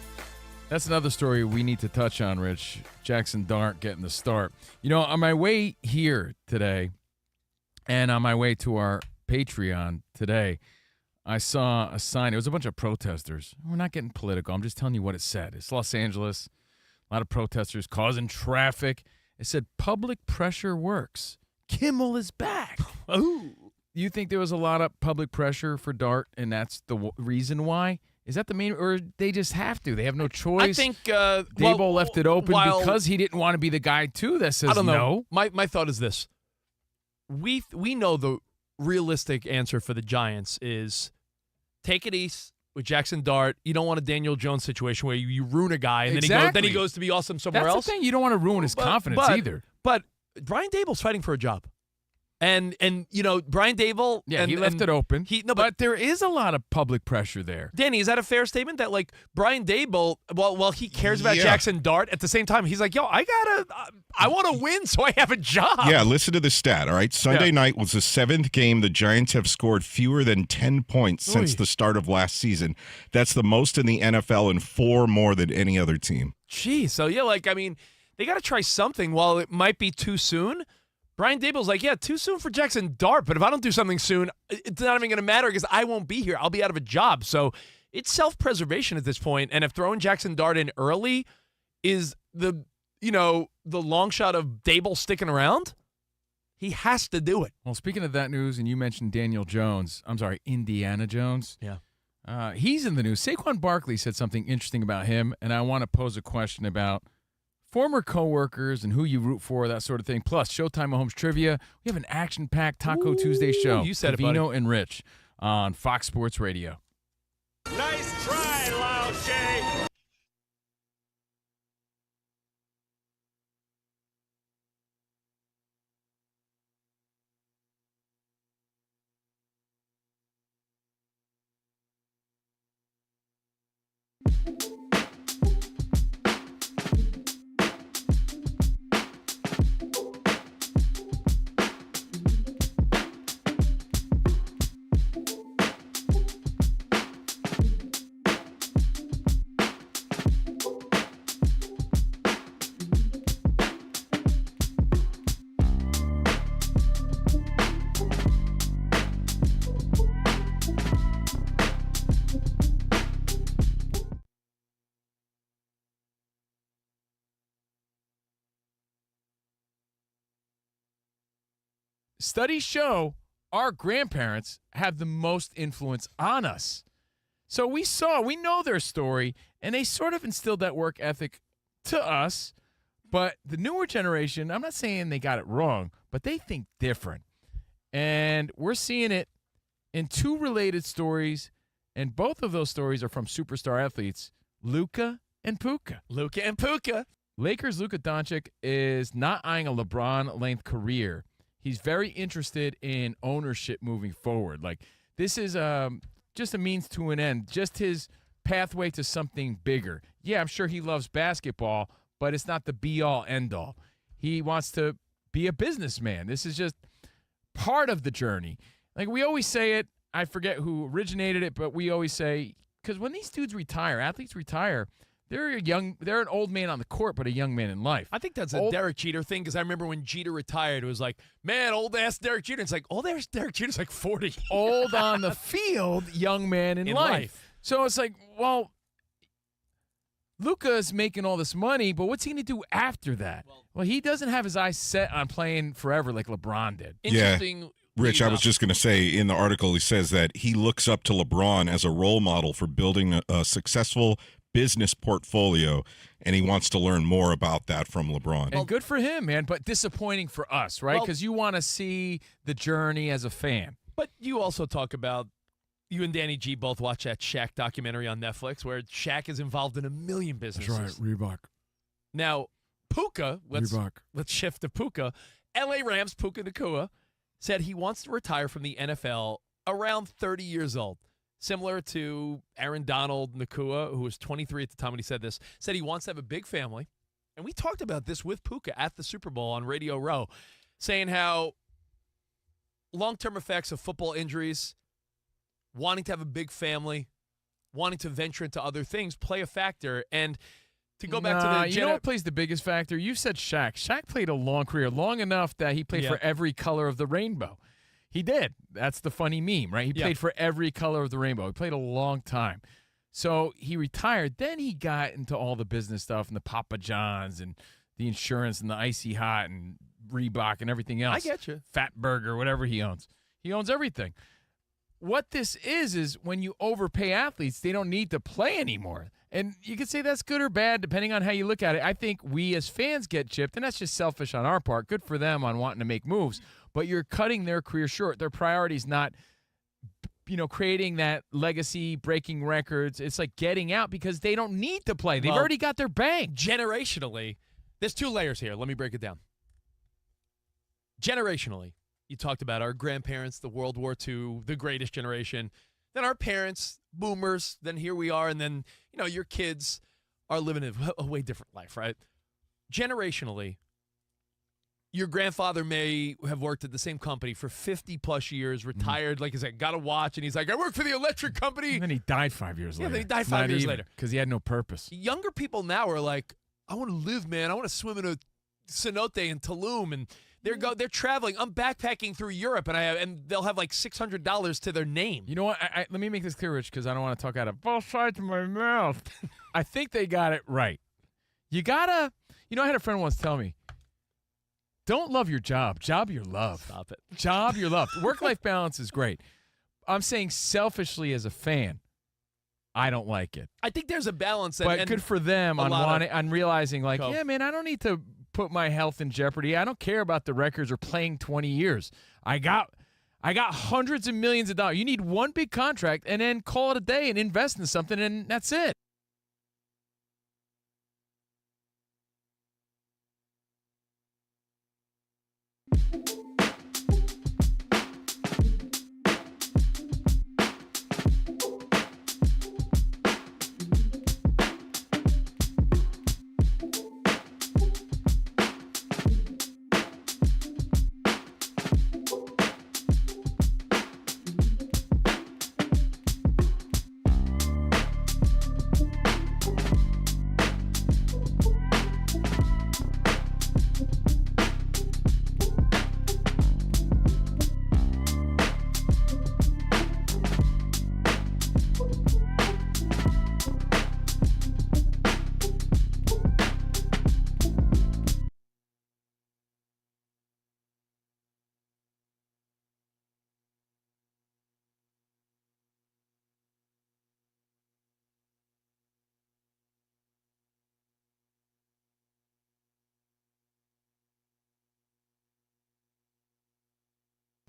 That's another story we need to touch on, Rich. Jackson Dart getting the start. On my way here today and on my way to our Patreon today, I saw a sign. It was a bunch of protesters. We're not getting political. I'm just telling you what it said. It's Los Angeles. A lot of protesters causing traffic. It said, public pressure works. Kimmel is back. Ooh. You think there was a lot of public pressure for Dart, and that's the reason why? Is that the main, or they just have to? They have no choice. I think Dable left it open because he didn't want to be the guy, too, that says I don't know. no. My thought is this. We know the realistic answer for the Giants is take it east with Jackson Dart. You don't want a Daniel Jones situation where you ruin a guy and then he goes to be awesome somewhere else. That's the thing. You don't want to ruin his confidence either. But Brian Dable's fighting for a job. And Brian Dable. Yeah, he left it open. But there is a lot of public pressure there. Danny, is that a fair statement that Brian Dable, while he cares about Jackson Dart, at the same time he's like, I want to win, so I have a job. Yeah, listen to the stat. All right, Sunday night was the 7th game the Giants have scored fewer than 10 points since the start of last season. That's the most in the NFL and 4 more than any other team. Gee, so they got to try something. While it might be too soon. Brian Dable's like, too soon for Jackson Dart, but if I don't do something soon, it's not even going to matter because I won't be here. I'll be out of a job. So it's self-preservation at this point. And if throwing Jackson Dart in early is the long shot of Dable sticking around, he has to do it. Well, speaking of that news, and you mentioned Indiana Jones. Yeah. He's in the news. Saquon Barkley said something interesting about him, and I want to pose a question about former coworkers and who you root for, that sort of thing. Plus, Showtime Mahomes trivia. We have an action-packed Taco Tuesday show. You said it, buddy. Covino and Rich on Fox Sports Radio. Nice try, Lyle Shay. studies show our grandparents have the most influence on us. So we know their story, and they sort of instilled that work ethic to us. But the newer generation, I'm not saying they got it wrong, but they think different. And we're seeing it in two related stories, and both of those stories are from superstar athletes, Luka and Puka. Luka and Puka. Lakers' Luka Doncic is not eyeing a LeBron-length career. He's very interested in ownership moving forward. Like, this is just a means to an end, just his pathway to something bigger. Yeah, I'm sure he loves basketball, but it's not the be-all, end-all. He wants to be a businessman. This is just part of the journey. Like, we always say it, I forget who originated it, but we always say, because when these dudes retire, athletes retire, they're an old man on the court, but a young man in life. I think that's a Derek Jeter thing, because I remember when Jeter retired, it was like, man, old-ass Derek Jeter. It's like, old-ass Derek Jeter's like 40. Old on the field, young man in life. So it's like, well, Luka's making all this money, but what's he going to do after that? Well, he doesn't have his eyes set on playing forever like LeBron did. Interesting. Rich, I was just going to say, in the article, he says that he looks up to LeBron as a role model for building a successful business portfolio, and he wants to learn more about that from LeBron. And good for him, man, but disappointing for us, right? Because you want to see the journey as a fan. But you also talk about, you and Danny G both watch that Shaq documentary on Netflix, where Shaq is involved in a million businesses. That's right, Reebok. Now, Puka, let's shift to Puka. L.A. Rams, Puka Nacua, said he wants to retire from the NFL around 30 years old. Similar to Aaron Donald Nacua, who was 23 at the time when he said this, said he wants to have a big family. And we talked about this with Puka at the Super Bowl on Radio Row, saying how long-term effects of football injuries, wanting to have a big family, wanting to venture into other things play a factor. And to go back to the you know what plays the biggest factor? You said Shaq. Shaq played a long career, long enough that he played for every color of the rainbow. He did. That's the funny meme, right? He played for every color of the rainbow. He played a long time. So he retired. Then he got into all the business stuff and the Papa John's and the insurance and the Icy Hot and Reebok and everything else. I get you. Fat Burger, whatever he owns. He owns everything. What this is when you overpay athletes, they don't need to play anymore. And you can say that's good or bad depending on how you look at it. I think we as fans get chipped, and that's just selfish on our part. Good for them on wanting to make moves. But you're cutting their career short. Their priority's not, creating that legacy, breaking records. It's like getting out because they don't need to play. They've already got their bank. Generationally, there's two layers here. Let me break it down. Generationally, you talked about our grandparents, the World War II, the greatest generation. Then our parents, boomers. Then here we are. And then, your kids are living a way different life, right? Generationally, your grandfather may have worked at the same company for 50-plus years, retired, like I said, got a watch, and he's like, I work for the electric company. And then he died 5 years later. Yeah, then he died 5 years later. Because he had no purpose. Younger people now are like, I want to live, man. I want to swim in a cenote in Tulum, and they're traveling. I'm backpacking through Europe, and they'll have like $600 to their name. You know what? Let me make this clear, Rich, because I don't want to talk out of both sides of my mouth. I think they got it right. You gotta, I had a friend once tell me, don't love your job. Job your love. Stop it. Job your love. Work-life balance is great. I'm saying selfishly as a fan, I don't like it. I think there's a balance. But good for them on realizing, like, yeah, man, I don't need to put my health in jeopardy. I don't care about the records or playing 20 years. I got hundreds of millions of dollars. You need one big contract and then call it a day and invest in something, and that's it.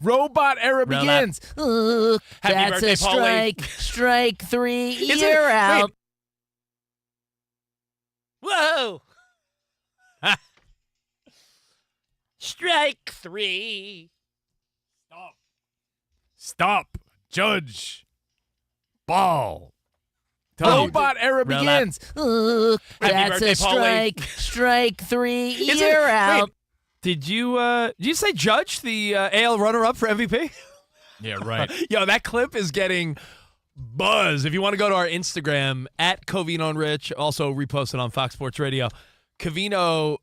Robot era Roll begins. Happy That's birthday, a Paulie. strike. Strike 3. Is it? You're out. Whoa! Strike 3. Stop. Judge. Ball. Robot era Roll begins. Happy That's birthday, a strike. Paulie. Strike 3. Is it? You're out. Wait, did you say Judge, the AL runner-up for MVP? Yeah, right. Yo, that clip is getting buzz. If you want to go to our Instagram, at Covino and Rich, also repost it on Fox Sports Radio. Covino,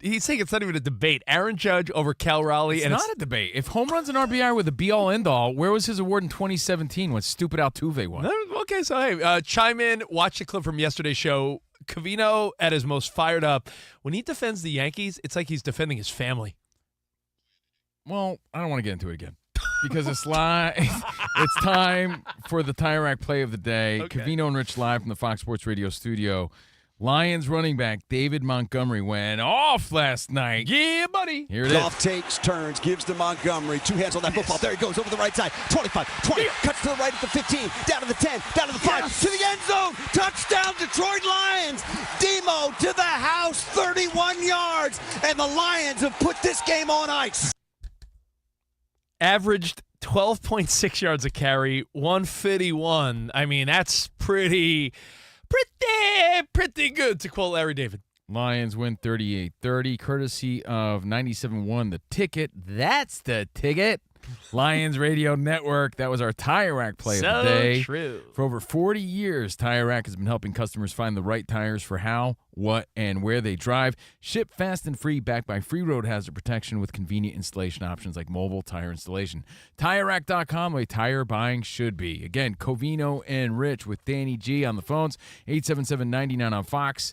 he's saying it's not even a debate. Aaron Judge over Cal Raleigh. It's and not a debate. If home runs and RBI were the be-all, end-all, where was his award in 2017 when stupid Altuve won? Okay, so hey, chime in, watch the clip from yesterday's show. Covino at his most fired up. When he defends the Yankees, it's like he's defending his family. Well, I don't want to get into it again because it's live. It's time for the Tire Rack play of the day. Okay. Covino and Rich live from the Fox Sports Radio studio. Lions running back David Montgomery went off last night. Yeah, buddy. Here it Goff is. takes, turns, gives to Montgomery. 2 hands on that football. There he goes over the right side. 25, 20, cuts to the right at the 15, down to the 10, down to the 5, to the end zone. Touchdown, Detroit Lions. Demo to the house, 31 yards. And the Lions have put this game on ice. Averaged 12.6 yards a carry, 151. I mean, that's pretty good, to quote Larry David. Lions win 38-30, courtesy of 97.1 The Ticket. That's the ticket. Lions Radio Network. That was our Tire Rack play of the day. True. For over 40 years, Tire Rack has been helping customers find the right tires for how, what, and where they drive. Ship fast and free, backed by free road hazard protection with convenient installation options like mobile tire installation. TireRack.com, the way tire buying should be. Again, Covino and Rich with Danny G on the phones, 877-99 on Fox.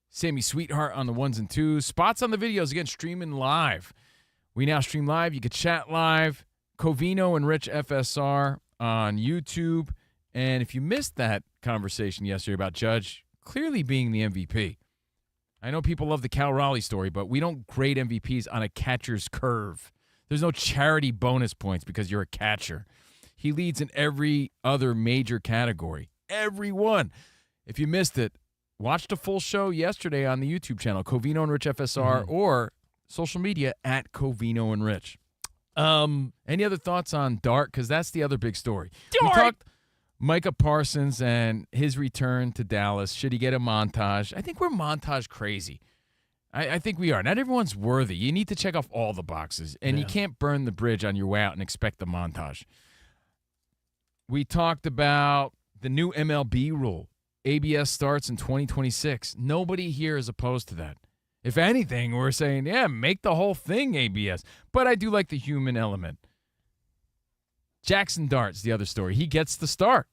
Sammy Sweetheart on the ones and twos. Spots on the videos, again, streaming live. We now stream live. You can chat live. Covino and Rich FSR on YouTube. And if you missed that conversation yesterday about Judge clearly being the MVP, I know people love the Cal Raleigh story, but we don't grade MVPs on a catcher's curve. There's no charity bonus points because you're a catcher. He leads in every other major category. Every one. If you missed it, watch the full show yesterday on the YouTube channel, Covino and Rich FSR, or social media at Covino and Rich. Any other thoughts on Dart? Because that's the other big story. We talked Micah Parsons and his return to Dallas. Should he get a montage? I think we're montage crazy. I think we are. Not everyone's worthy. You need to check off all the boxes, and you can't burn the bridge on your way out and expect the montage. We talked about the new MLB rule. ABS starts in 2026. Nobody here is opposed to that. If anything, we're saying, yeah, make the whole thing ABS. But I do like the human element. Jackson Dart's the other story. He gets the start.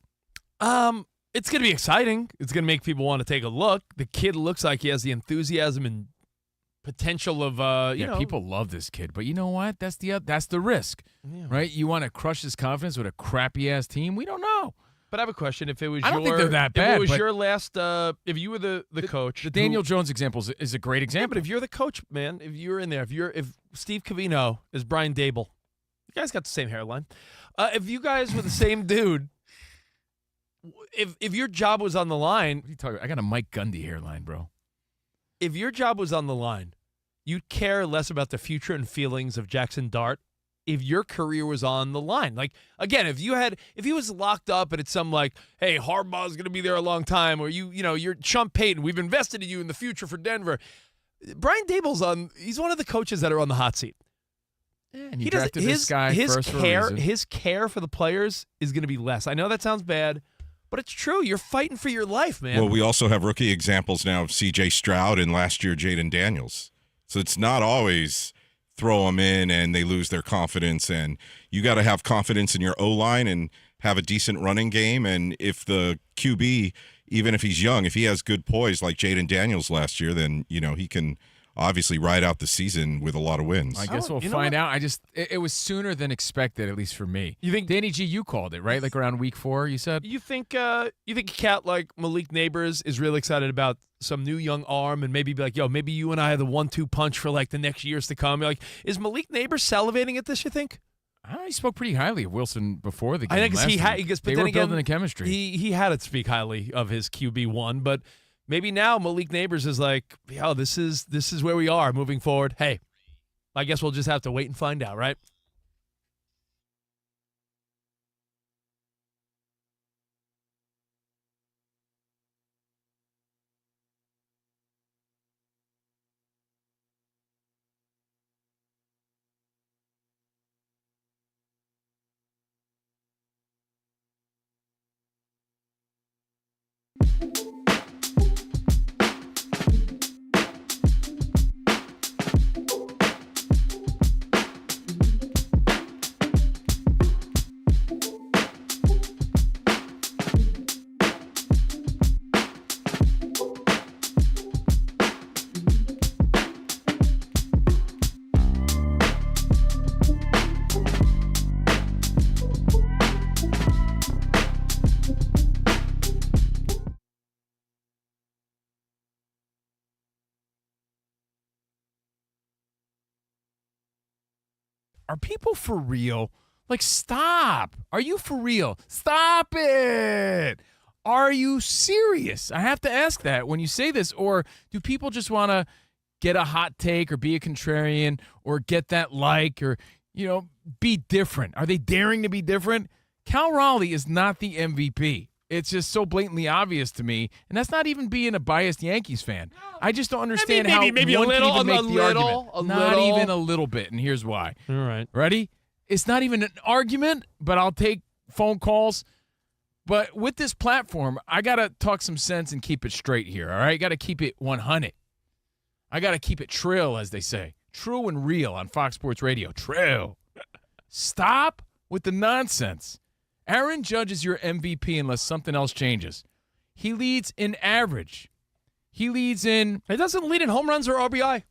It's going to be exciting. It's going to make people want to take a look. The kid looks like he has the enthusiasm and potential of, you know. People love this kid. But you know what? That's the risk, right? You want to crush his confidence with a crappy-ass team? We don't know. But I have a question. If it was I don't think they're that bad. If it was but your last, if you were the coach. The Daniel Jones example is a great Yeah, example. but if you're the coach, man, if you're in there, if Steve Covino is Brian Dable, you guys got the same hairline. If you guys were the same dude, if your job was on the line. What are you talking about? I got a Mike Gundy hairline, bro. If your job was on the line, you'd care less about the future and feelings of Jackson Dart if your career was on the line. Like, again, if he was locked up and it's some like, hey, Harbaugh's going to be there a long time, or you're Sean Payton, we've invested in you in the future for Denver. Brian Dable's he's one of the coaches that are on the hot seat. Yeah, and he drafted this guy first for a reason. His care for the players is going to be less. I know that sounds bad, but it's true. You're fighting for your life, man. Well, we also have rookie examples now of C.J. Stroud and last year Jaden Daniels. So it's not always throw them in and they lose their confidence, and you got to have confidence in your O-line and have a decent running game. And if the QB, even if he's young, if he has good poise like Jaden Daniels last year, then he can obviously ride out the season with a lot of wins. I guess we'll find out. It was sooner than expected, at least for me. You think Danny G, you called it, right? Like around week 4, you said? You think a cat like Malik Neighbors is really excited about some new young arm and maybe be like, yo, maybe you and I are the 1-2 punch for like the next years to come? Like, is Malik Neighbors salivating at this, you think? He spoke pretty highly of Wilson before the game. I think they were building the chemistry. He had to speak highly of his QB1, but maybe now Malik Neighbors is like, yo, this is where we are moving forward. Hey, I guess we'll just have to wait and find out, right? Are people for real? Like, stop. Are you for real? Stop it. Are you serious? I have to ask that when you say this. Or do people just want to get a hot take or be a contrarian or get that like or, be different? Are they daring to be different? Cal Raleigh is not the MVP. It's just so blatantly obvious to me, and that's not even being a biased Yankees fan. I just don't understand how maybe one a little, can even make the little, argument. Not even a little bit, and here's why. All right. Ready? It's not even an argument, but I'll take phone calls. But with this platform, I got to talk some sense and keep it straight here, all right? Got to keep it 100. I got to keep it trill, as they say. True and real on Fox Sports Radio. Trill. Stop with the nonsense. Aaron Judge is your MVP unless something else changes. He leads in average. He leads in... He doesn't lead in home runs or RBI.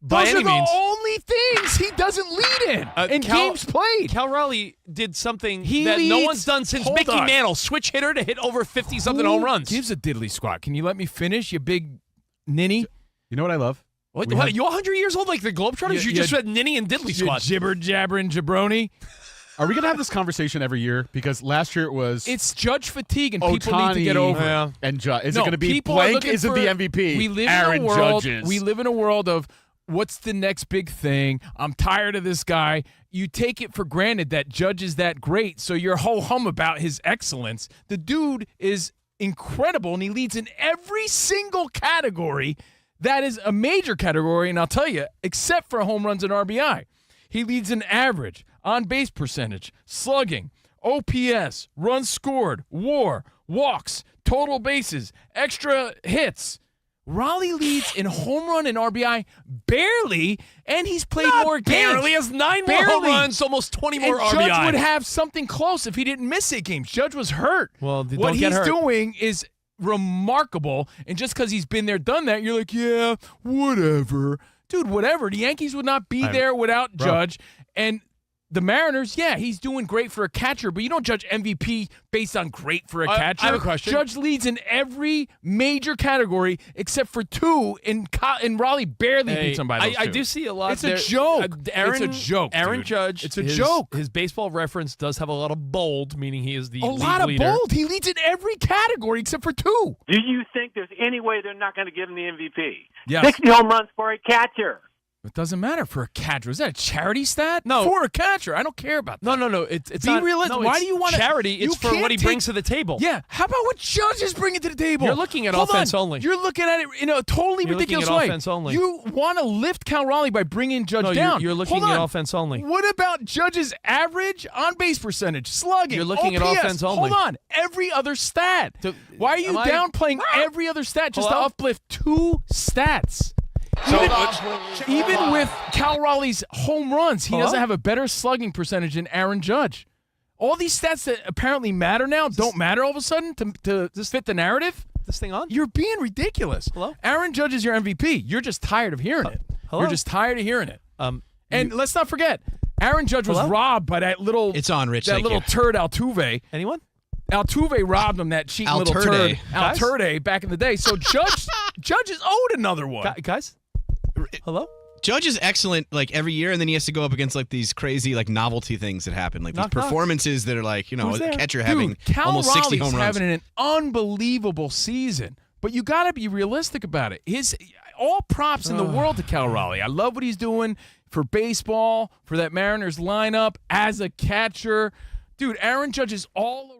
Those are the only things he doesn't lead in games played. Cal Raleigh did something no one's done since Mickey Mantle, switch hitter to hit over 50-something home runs. Gives a diddly squat. Can you let me finish, you big ninny? You know what I love? What, are you 100 years old like the Globetrotters? You just said ninny and diddly squat. Jibber-jabbering jabroni. Are we going to have this conversation every year? Because last year it was... It's Judge fatigue, and people need to get over it. And Is it going to be blank isn't the MVP? We live Aaron in a world, Judges. We live in a world of what's the next big thing? I'm tired of this guy. You take it for granted that Judge is that great, so you're ho-hum about his excellence. The dude is incredible, and he leads in every single category that is a major category, and I'll tell you, except for home runs and RBI. He leads in average, on-base percentage, slugging, OPS, runs scored, WAR, walks, total bases, extra hits. Raleigh leads in home run and RBI barely, and he's played more games. Barely. He has 9 more home runs, almost 20 more RBI. Judge would have something close if he didn't miss 8 games. Judge was hurt. Well, what he's doing is remarkable, and just because he's been there, done that, you're like, yeah, whatever. Dude, whatever. The Yankees would not be there without Judge, and the Mariners, yeah, he's doing great for a catcher, but you don't judge MVP based on great for a catcher. I have a question. Judge leads in every major category except for 2, and Raleigh barely beats him by those 2. I do see a lot. It's a joke. It's a joke, Aaron dude. Judge. It's a joke. His baseball reference does have a lot of bold, meaning he is the league lot of leader. bold. He leads in every category except for 2. Do you think there's any way they're not going to give him the MVP? Yes. 60 home runs for a catcher. It doesn't matter for a catcher. Is that a charity stat? No. For a catcher. I don't care about that. No. It's Be not realistic. No, Why do you want charity? It's for what he brings to the table. Yeah. How about what Judge is bringing to the table? You're looking at Hold offense on. only. You're looking at it in a totally ridiculous way. Offense only. You want to lift Cal Raleigh by bringing Judge down. You're looking at offense only. What about Judge's average on-base percentage, slugging, You're looking OPS? at offense only. Hold on. Every other stat. Why are you downplaying every other stat just to uplift 2 stats? Even with Cal Raleigh's home runs, he doesn't have a better slugging percentage than Aaron Judge. All these stats that apparently matter now don't matter all of a sudden to fit the narrative? This thing on? You're being ridiculous. Hello? Aaron Judge is your MVP. You're just tired of hearing it. Hello? You're just tired of hearing it. And let's not forget, Aaron Judge was robbed by that little It's on, Rich. that little turd Altuve. Anyone? Altuve robbed him, that cheating little turd. Altuve back in the day. So Judge is owed another one. Guys? Hello? Judge is excellent like every year, and then he has to go up against like these crazy like novelty things that happen, like these performances that are like, a catcher having Cal almost 60 Raleigh's home runs. having an unbelievable season, but you got to be realistic about it. All props in the world to Cal Raleigh. I love what he's doing for baseball, for that Mariners lineup as a catcher. Dude, Aaron Judge is all around.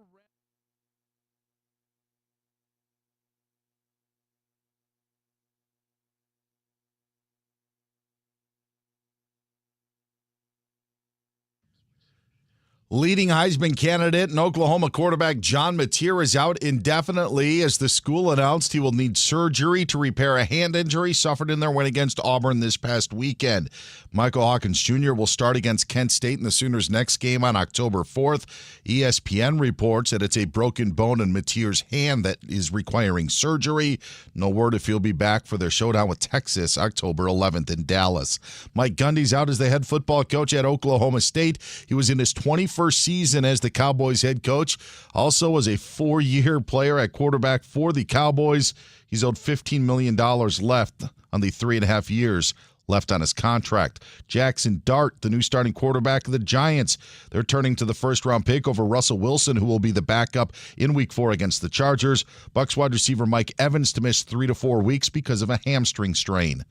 Leading Heisman candidate and Oklahoma quarterback John Mateer is out indefinitely as the school announced he will need surgery to repair a hand injury suffered in their win against Auburn this past weekend. Michael Hawkins Jr. will start against Kent State in the Sooners' next game on October 4th. ESPN reports that it's a broken bone in Mateer's hand that is requiring surgery. No word if he'll be back for their showdown with Texas October 11th in Dallas. Mike Gundy's out as the head football coach at Oklahoma State. He was in his 21st season as the Cowboys head coach. Also was a 4-year player at quarterback for the Cowboys. He's owed $15 million left on the 3.5 years left on his contract. Jackson Dart, the new starting quarterback of the Giants. They're turning to the first-round pick over Russell Wilson, who will be the backup in Week 4 against the Chargers. Bucs wide receiver Mike Evans to miss 3 to 4 weeks because of a hamstring strain.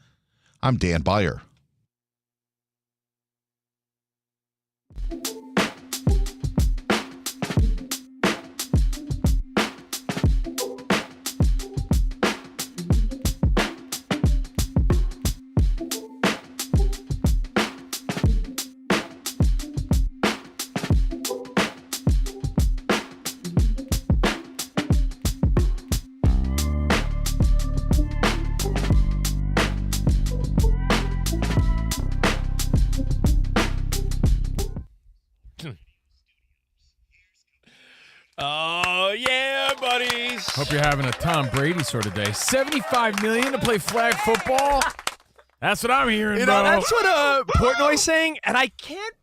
I'm Dan Byer. Oh, yeah, buddies. Hope you're having a Tom Brady sort of day. $75 million to play flag football? That's what I'm hearing, bro. That's what Portnoy's saying, and I can't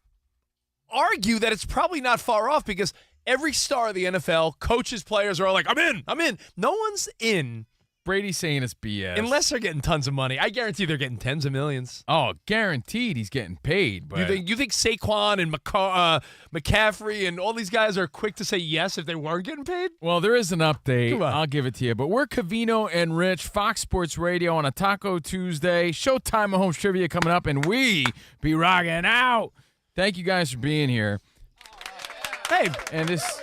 argue that it's probably not far off because every star of the NFL, coaches, players are all like, I'm in. No one's in. Brady's saying it's BS. Unless they're getting tons of money. I guarantee they're getting tens of millions. Oh, guaranteed he's getting paid. But You think Saquon and McCaffrey and all these guys are quick to say yes if they weren't getting paid? Well, there is an update. Come on. I'll give it to you. But we're Covino and Rich, Fox Sports Radio on a Taco Tuesday. Showtime Mahomes trivia coming up, and we be rocking out. Thank you guys for being here. Hey. And this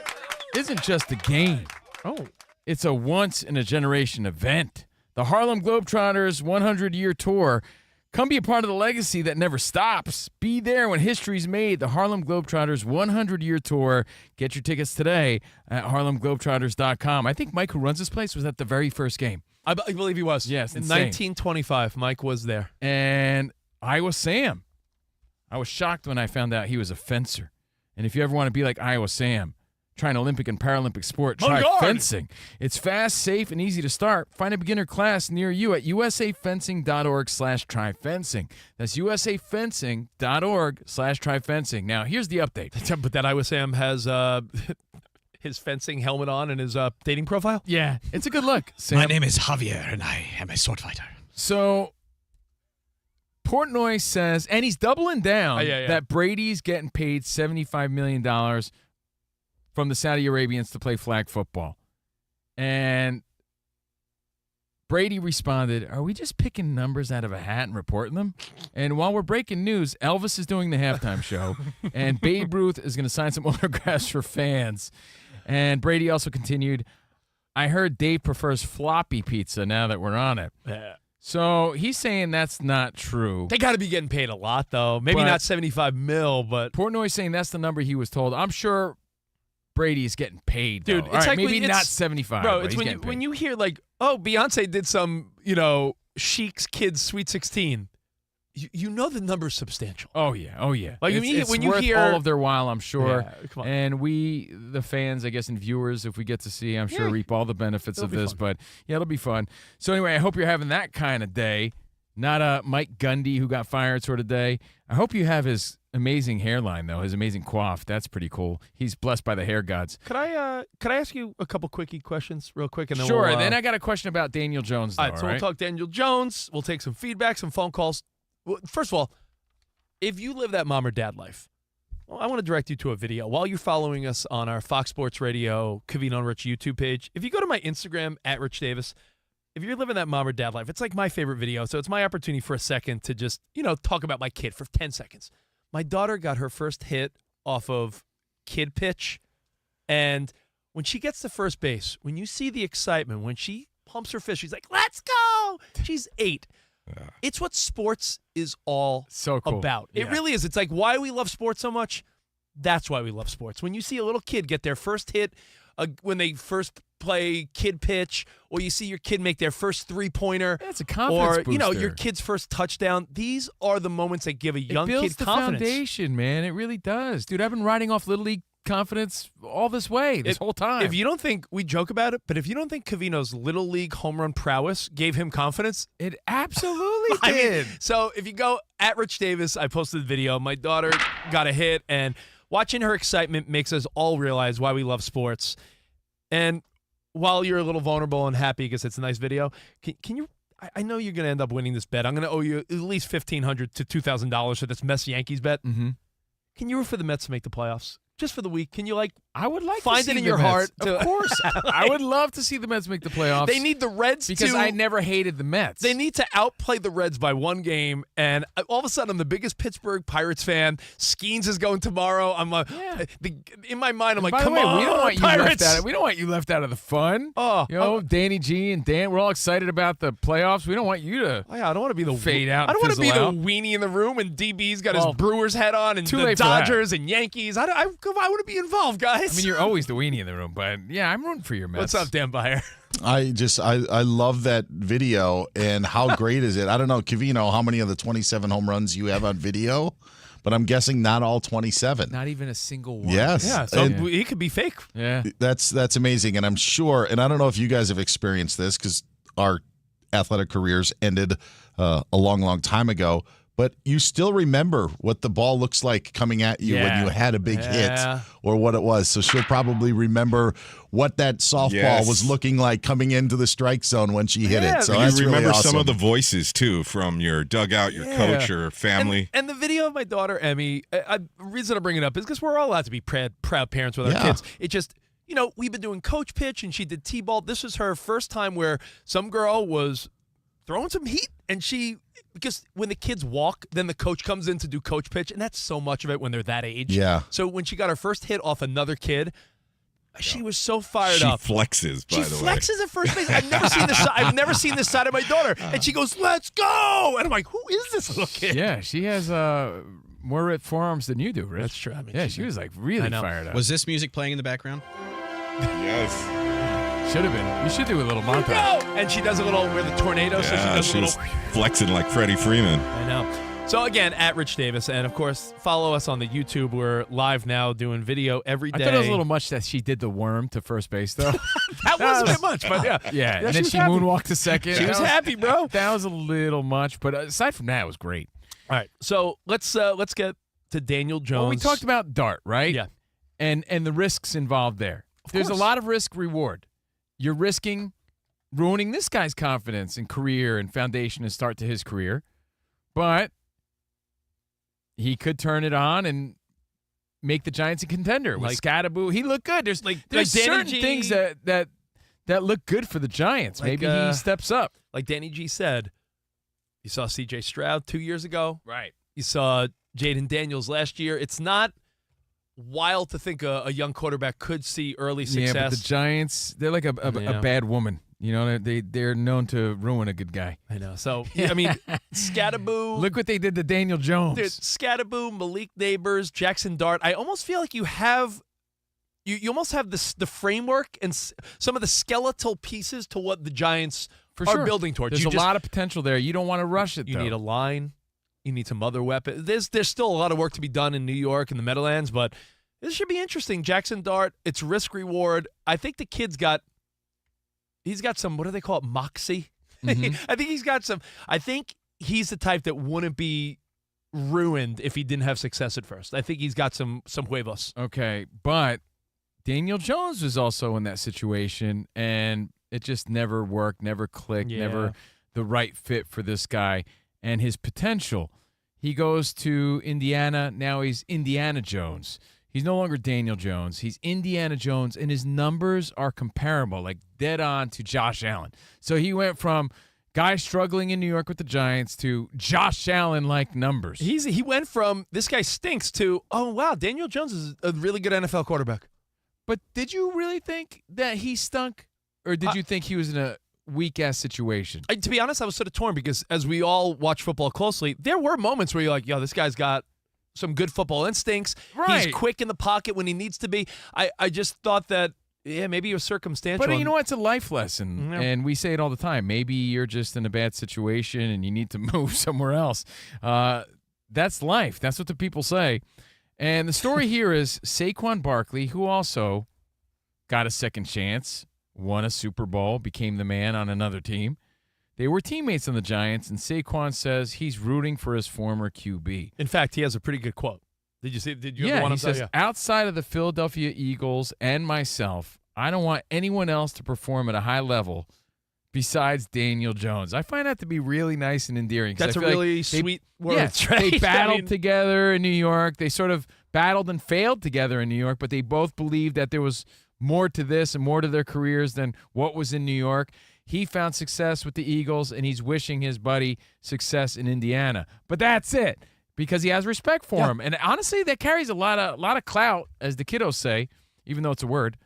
isn't just a game. Oh. It's a once-in-a-generation event. The Harlem Globetrotters 100-year tour. Come be a part of the legacy that never stops. Be there when history's made. The Harlem Globetrotters 100-year tour. Get your tickets today at harlemglobetrotters.com. I think Mike, who runs this place, was at the very first game. I believe he was. Yes, in insane. 1925, Mike was there. And Iowa Sam. I was shocked when I found out he was a fencer. And if you ever want to be like Iowa Sam, try an Olympic and Paralympic sport, try fencing. It's fast, safe, and easy to start. Find a beginner class near you at usafencing.org/tryfencing. That's usafencing.org/tryfencing. Now, here's the update. But that Iowa Sam has his fencing helmet on and his dating profile? Yeah, it's a good look. Sam. My name is Javier, and I am a sword fighter. So, Portnoy says, and he's doubling down, yeah. that Brady's getting paid $75 million from the Saudi Arabians to play flag football. And Brady responded, are we just picking numbers out of a hat and reporting them? And while we're breaking news, Elvis is doing the halftime show, and Babe Ruth is going to sign some autographs for fans. And Brady also continued, I heard Dave prefers floppy pizza now that we're on it. Yeah. So he's saying that's not true. They got to be getting paid a lot, though. Maybe not $75 million, but Portnoy's saying that's the number he was told. I'm sure Brady's getting paid, though. Dude, it's like maybe not 75. Bro, but it's he's when you hear like, oh, Beyonce did some, Chic's Kids Sweet 16. You know the number's substantial. Oh yeah. Like it's when you worth hear all of their while, I'm sure. Yeah, come on. And we, the fans, I guess, and viewers, if we get to see, I'm sure reap all the benefits of this. But yeah, it'll be fun. So anyway, I hope you're having that kind of day, not a Mike Gundy who got fired sort of day. I hope you have his amazing hairline though, his amazing coif. That's pretty cool. He's blessed by the hair gods. Could I ask you a couple quickie questions real quick? And then Sure. Then I got a question about Daniel Jones, though. All right, so we'll talk Daniel Jones. We'll take some feedback, some phone calls. Well, first of all, if you live that mom or dad life, well, I want to direct you to a video. While you're following us on our Fox Sports Radio Covino and Rich YouTube page, if you go to my Instagram, @RichDavis, if you're living that mom or dad life, it's like my favorite video, so it's my opportunity for a second to just, talk about my kid for 10 seconds. My daughter got her first hit off of kid pitch, and when she gets to first base, when you see the excitement, when she pumps her fist, she's like, let's go! She's 8. Yeah. It's what sports is all about. It really is. It's like why we love sports so much. That's why we love sports. When you see a little kid get their first hit when they first play kid pitch, or you see your kid make their first three-pointer, it's a confidence booster. Your kid's first touchdown. These are the moments that give a young kid confidence. It builds the foundation, man. It really does. Dude, I've been riding off Little League confidence all this way, this whole time. If you don't think, we joke about it, but if you don't think Covino's Little League home run prowess gave him confidence, it absolutely did. So if you go @RichDavis, I posted the video. My daughter got a hit, and watching her excitement makes us all realize why we love sports. And while you're a little vulnerable and happy because it's a nice video, can you? I know you're going to end up winning this bet. I'm going to owe you at least $1,500 to $2,000 for this Mets-Yankees bet. Mm-hmm. Can you root for the Mets to make the playoffs? Just for the week, can you I would like find to see it in the your Mets. heart? Of course, I would love to see the Mets make the playoffs. They need the Reds because I never hated the Mets. They need to outplay the Reds by one game, and all of a sudden, I'm the biggest Pittsburgh Pirates fan. Skeens is going tomorrow. I'm in my mind, I'm like, come on, we don't want Pirates. you left out. We don't want you left out of the fun. Danny G and Dan, we're all excited about the playoffs. We don't want you to. I don't want to be the fade out. I don't want to be out. the weenie in the room, and DB's got his Brewers hat on, and the Dodgers and Yankees. I want to be involved, guys. I mean, you're always the weenie in the room, but yeah, I'm rooting for your Mets. What's up, Dan Byer? I love that video, and how great is it? I don't know, Covino, how many of the 27 home runs you have on video, but I'm guessing not all 27. Not even a single one. Yes. Yeah, so it could be fake. Yeah. That's amazing, and I'm sure, and I don't know if you guys have experienced this because our athletic careers ended a long, long time ago, but you still remember what the ball looks like coming at you when you had a big hit or what it was. So she'll probably remember what that softball was looking like coming into the strike zone when she hit it. So you remember really awesome. some of the voices, too, from your dugout, your coach, your family. And the video of my daughter, Emmy, the reason I bring it up is because we're all allowed to be proud parents with our kids. It just, we've been doing coach pitch, and she did T-ball. This was her first time where some girl was throwing some heat, and because when the kids walk, then the coach comes in to do coach pitch, and that's so much of it when they're that age. Yeah. So when she got her first hit off another kid, she was so fired up. She flexes, by the way. She flexes at first base. I've never seen this side of my daughter. And she goes, let's go! And I'm like, who is this little kid? Yeah, she has more ripped forearms than you do, Rich. That's true. I mean, she was really fired up. Was this music playing in the background? Yes. Should have been. You should do a little montage. And she does a little with the tornado. So she does a little flexing like Freddie Freeman. I know. So again, @RichDavis, and of course, follow us on the YouTube. We're live now doing video every day. I thought it was a little much that she did the worm to first base, though. That wasn't a bit much, but yeah. Yeah, and then she moonwalked to second. She was happy, bro. That was a little much, but aside from that, it was great. All right, so let's get to Daniel Jones. Well, we talked about dart, right? Yeah. And the risks involved there. There's a lot of risk reward. You're risking ruining this guy's confidence and career and foundation and start to his career, but he could turn it on and make the Giants a contender. With Scattaboo, he looked good. There's certain things that look good for the Giants. Maybe he steps up. Like Danny G said, you saw C.J. Stroud 2 years ago. Right. You saw Jaden Daniels last year. It's not wild to think a young quarterback could see early success. Yeah, but the Giants, they're like a bad woman. They're known to ruin a good guy. I know. So, I mean, Scattaboo. Look what they did to Daniel Jones. Dude, Scattaboo, Malik Neighbors, Jackson Dart. I almost feel like you almost have the framework and some of the skeletal pieces to what the Giants are building towards. There's a lot of potential there. You don't want to rush it, You need a line. You need some other weapons. There's still a lot of work to be done in New York and the Meadowlands, but this should be interesting. Jackson Dart, it's risk reward. I think the kid's got some, what do they call it, moxie? Mm-hmm. I think he's got some. I think he's the type that wouldn't be ruined if he didn't have success at first. I think he's got some huevos. Okay, but Daniel Jones was also in that situation, and it just never worked, never clicked, never the right fit for this guy. and his potential. He goes to Indiana. Now he's Indiana Jones. He's no longer Daniel Jones. He's Indiana Jones, and his numbers are comparable, like dead on to Josh Allen. So he went from guy struggling in New York with the Giants to Josh Allen-like numbers. He went from this guy stinks to, oh, wow, Daniel Jones is a really good NFL quarterback. But did you really think that he stunk, or did you think he was in a weak-ass situation? To be honest, I was sort of torn because as we all watch football closely, there were moments where you're like, yo, this guy's got some good football instincts. Right. He's quick in the pocket when he needs to be. I just thought that, yeah, maybe it was circumstantial. But you know what? It's a life lesson, Yeah. and we say it all the time. Maybe you're just in a bad situation and you need to move somewhere else. That's life. That's what the people say. And the story here is Saquon Barkley, who also got a second chance, won a Super Bowl, became the man on another team. They were teammates on the Giants, and Saquon says he's rooting for his former QB. In fact, he has a pretty good quote. Did you see? Did you Yeah, ever want he to say? says, outside of the Philadelphia Eagles and myself, I don't want anyone else to perform at a high level besides Daniel Jones. I find that to be really nice and endearing. That's a really sweet word. Yeah, right? they battled together in New York. They sort of battled and failed together in New York, but they both believed that there was more to this and more to their careers than what was in New York. He found success with the Eagles, and he's wishing his buddy success in Indiana. But that's it, because he has respect for him. And honestly, that carries a lot of clout, as the kiddos say, even though it's a word.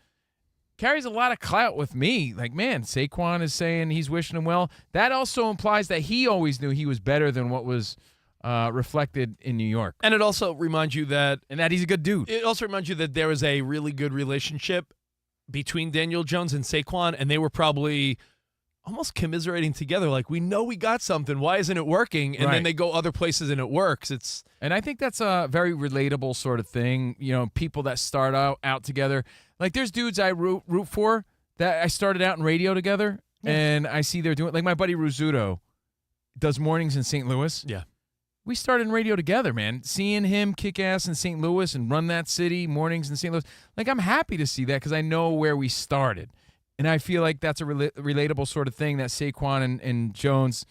Carries a lot of clout with me. Like, man, Saquon is saying he's wishing him well. That also implies that he always knew he was better than what was reflected in New York. And it also reminds you that he's a good dude. It also reminds you that there was a really good relationship between Daniel Jones and Saquon, and they were probably almost commiserating together. Like, we know we got something. Why isn't it working? And then they go other places and it works. And I think that's a very relatable sort of thing. You know, people that start out together. Like, there's dudes I root for that I started out in radio together, and I see they're doing, like my buddy Rizzuto does mornings in St. Louis. Yeah. We started in radio together, man. Seeing him kick ass in St. Louis and run that city, mornings in St. Louis. Like, I'm happy to see that because I know where we started. And I feel like that's a relatable sort of thing that Saquon and Jones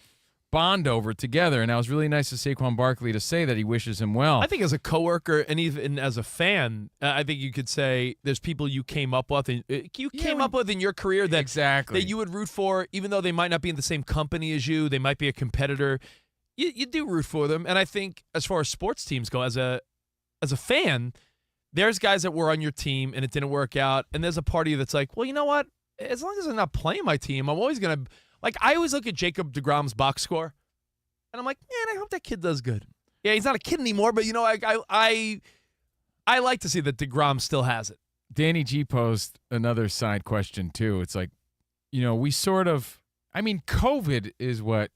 bond over together. And that was really nice of Saquon Barkley to say that he wishes him well. I think as a coworker and even as a fan, I think you could say there's people you came up with and came up with in your career that you would root for, even though they might not be in the same company as you. They might be a competitor. You do root for them. And I think as far as sports teams go, as a fan, there's guys that were on your team and it didn't work out. And there's a party that's like, well, you know what? As long as I'm not playing my team, I'm always going to – like, I always look at Jacob deGrom's box score, and I'm like, man, I hope that kid does good. Yeah, he's not a kid anymore, but, you know, I like to see that deGrom still has it. Danny G posed another side question, too. It's like, you know, we sort of – I mean, COVID is what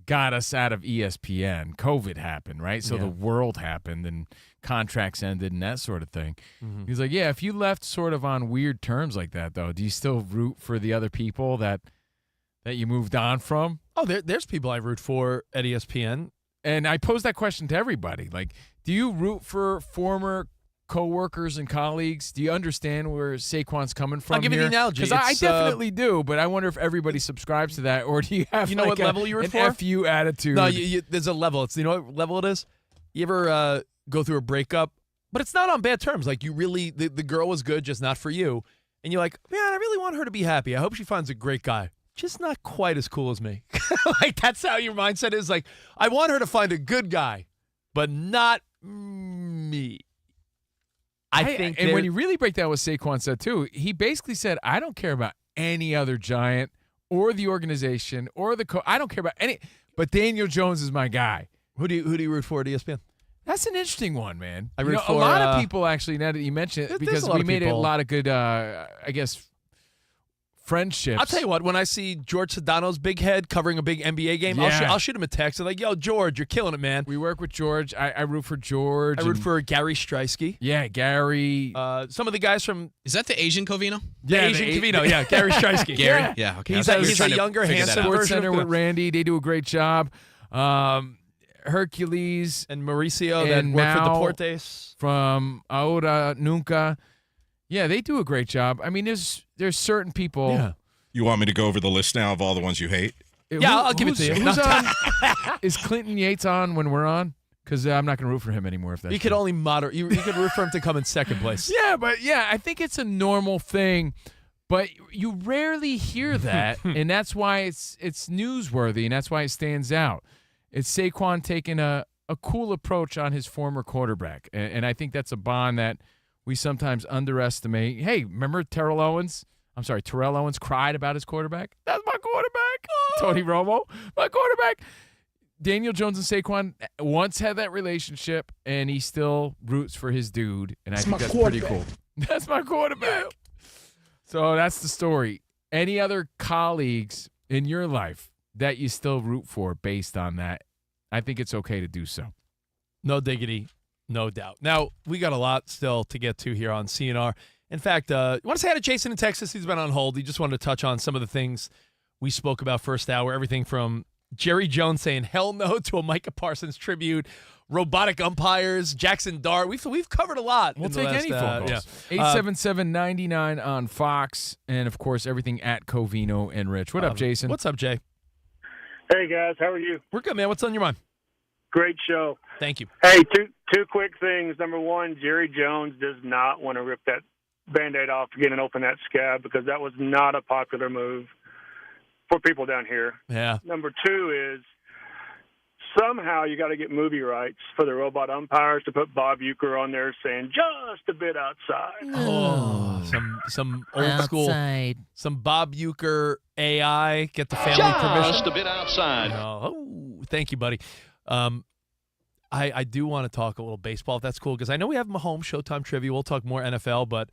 got us out of ESPN. COVID happened, right? So the world happened, and contracts ended and that sort of thing. Mm-hmm. He's like, yeah, if you left sort of on weird terms like that, though, do you still root for the other people that you moved on from? Oh, there's people I root for at ESPN. And I pose that question to everybody. Like, do you root for former coworkers and colleagues? Do you understand where Saquon's coming from? I'll give you the analogy. Because I definitely do, but I wonder if everybody subscribes to that, or do you have what level you root for? An FU attitude? No, there's a level. You know what level it is? You ever go through a breakup, but it's not on bad terms. Like, you really, the girl was good, just not for you. And you're like, man, I really want her to be happy. I hope she finds a great guy. Just not quite as cool as me. Like, that's how your mindset is. Like, I want her to find a good guy, but not me. I think. And when you really break down what Saquon said, too, he basically said, I don't care about any other Giant or the organization or the I don't care about any, but Daniel Jones is my guy. Who do you root for at ESPN? That's an interesting one, man. I root for a lot of people, actually, now that you mention it, because we made a lot of good, I guess, friendships. I'll tell you what, when I see George Sedano's big head covering a big NBA game, I'll shoot him a text. I'm like, yo, George, you're killing it, man. We work with George. I root for George. I root for Gary Streisky. Yeah, Gary. Some of the guys from... Is that the Asian Covino? Yeah, Asian Covino, yeah. Gary Streisky. Gary? Yeah, okay. He's a younger, handsome Sports version Center of with Randy. They do a great job. Hercules. And Mauricio that work for Deportes. From Ahora Nunca. Yeah, they do a great job. I mean, there's certain people... Yeah. You want me to go over the list now of all the ones you hate? I'll give it to you. Who's on? Is Clinton Yates on when we're on? Because I'm not going to root for him anymore. If that's you could only moderate. You could root for him to come in second place. Yeah, I think it's a normal thing, but you rarely hear that, and that's why it's newsworthy, and that's why it stands out. It's Saquon taking a cool approach on his former quarterback, and I think that's a bond that we sometimes underestimate. Hey, remember Terrell Owens cried about his quarterback? That's my quarterback. Tony Romo, my quarterback. Daniel Jones and Saquon once had that relationship, and he still roots for his dude, and I think that's pretty cool. That's my quarterback. So that's the story. Any other colleagues in your life that you still root for based on that? I think it's okay to do so. No diggity, no doubt. Now, we got a lot still to get to here on CNR. In fact, you want to say hi to Jason in Texas? He's been on hold. He just wanted to touch on some of the things we spoke about first hour, everything from Jerry Jones saying hell no to a Micah Parsons tribute, robotic umpires, Jackson Dart. We've covered a lot. We'll take any phone calls. 877-99 on Fox, and, of course, everything at Covino and Rich. What up, Jason? What's up, Jay? Hey, guys. How are you? We're good, man. What's on your mind? Great show. Thank you. Hey, two quick things. Number one, Jerry Jones does not want to rip that Band-Aid off again and open that scab because that was not a popular move for people down here. Yeah. Number two is somehow you got to get movie rights for the robot umpires to put Bob Uecker on there saying just a bit outside. Oh, some old school, some Bob Uecker AI. Get the family permission. Just a bit outside. Oh, thank you, buddy. I do want to talk a little baseball if that's cool because I know we have Mahomes Showtime trivia. We'll talk more NFL, but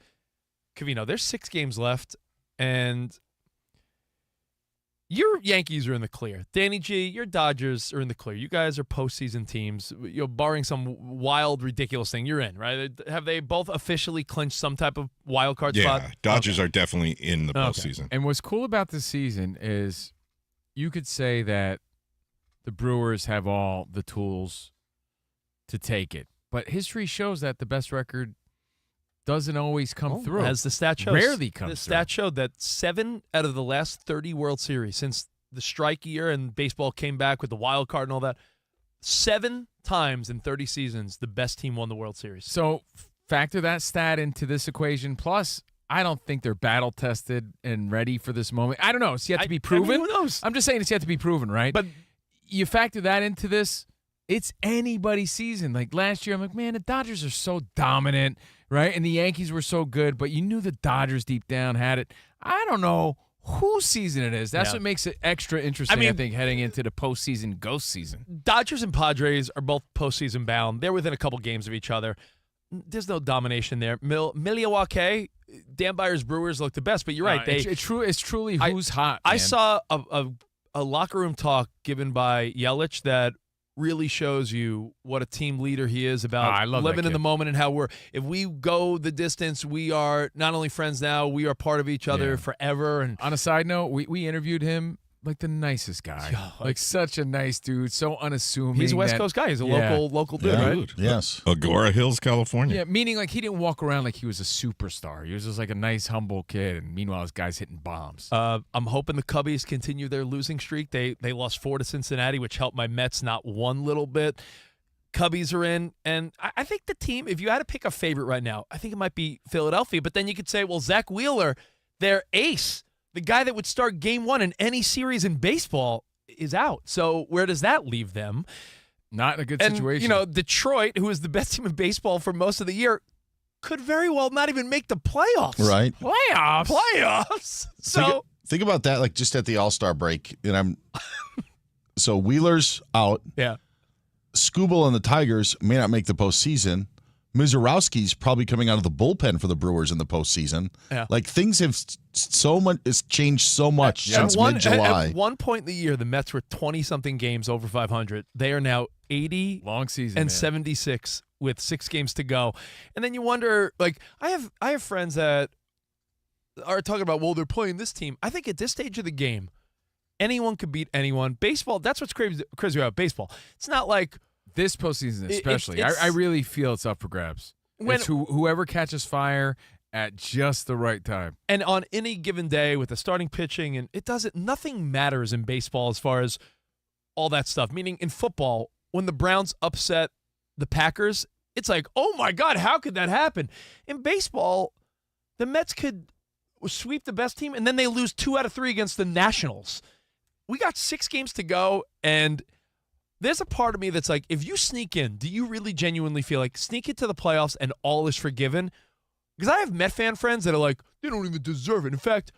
Covino, there's 6 games left, and your Yankees are in the clear. Danny G, your Dodgers are in the clear. You guys are postseason teams. Barring some wild, ridiculous thing, you're in, right? Have they both officially clinched some type of wild card spot? Yeah, Dodgers are definitely in the postseason. And what's cool about this season is you could say that the Brewers have all the tools to take it. But history shows that the best record doesn't always come through. As the stat shows. Rarely comes through. The stat showed that 7 out of the last 30 World Series since the strike year and baseball came back with the wild card and all that, 7 times in 30 seasons, the best team won the World Series. So factor that stat into this equation. Plus, I don't think they're battle-tested and ready for this moment. I don't know. It's yet to be proven. I mean, who knows? I'm just saying it's yet to be proven, right? But you factor that into this, it's anybody's season. Like last year, I'm like, man, the Dodgers are so dominant, right? And the Yankees were so good, but you knew the Dodgers deep down had it. I don't know whose season it is. That's what makes it extra interesting, I think, heading into the postseason ghost season. Dodgers and Padres are both postseason bound. They're within a couple games of each other. There's no domination there. Milwaukee, Dan Byers Brewers look the best, but you're right. It's truly who's hot. Man. I saw a locker room talk given by Yelich that really shows you what a team leader he is about living in the moment and how if we go the distance, we are not only friends now, we are part of each other forever. And on a side note, we interviewed him like the nicest guy, like such a nice dude, so unassuming. He's a West Coast guy. He's a local dude, right? Yes. Agora Hills, California. Yeah, meaning like he didn't walk around like he was a superstar. He was just like a nice, humble kid, and meanwhile, this guy's hitting bombs. I'm hoping the Cubbies continue their losing streak. They lost 4 to Cincinnati, which helped my Mets not one little bit. Cubbies are in, and I think the team, if you had to pick a favorite right now, I think it might be Philadelphia, but then you could say, well, Zach Wheeler, their ace, the guy that would start game 1 in any series in baseball, is out. So where does that leave them? Not in a good situation. And, Detroit, who is the best team in baseball for most of the year, could very well not even make the playoffs. Right. Playoffs. So think about that, like just at the All-Star break. And so Wheeler's out. Yeah. Skubal and the Tigers may not make the postseason. Mizorowski's probably coming out of the bullpen for the Brewers in the postseason. Yeah. Like things have it's changed so much since mid-July. At one point in the year, the Mets were 20-something games over 500. They are now 80 long season and 76 with 6 games to go. And then you wonder, like, I have friends that are talking about, well, they're playing this team. I think at this stage of the game, anyone could beat anyone. Baseball, that's what's crazy about baseball. It's not like this postseason, especially. I really feel it's up for grabs. It's whoever catches fire at just the right time. And on any given day with the starting pitching, and nothing matters in baseball as far as all that stuff. Meaning in football, when the Browns upset the Packers, it's like, oh my God, how could that happen? In baseball, the Mets could sweep the best team, and then they lose 2 out of 3 against the Nationals. We got 6 games to go, and there's a part of me that's like, if you sneak in, do you really genuinely feel like sneak into the playoffs and all is forgiven? Because I have Met fan friends that are like, they don't even deserve it. In fact,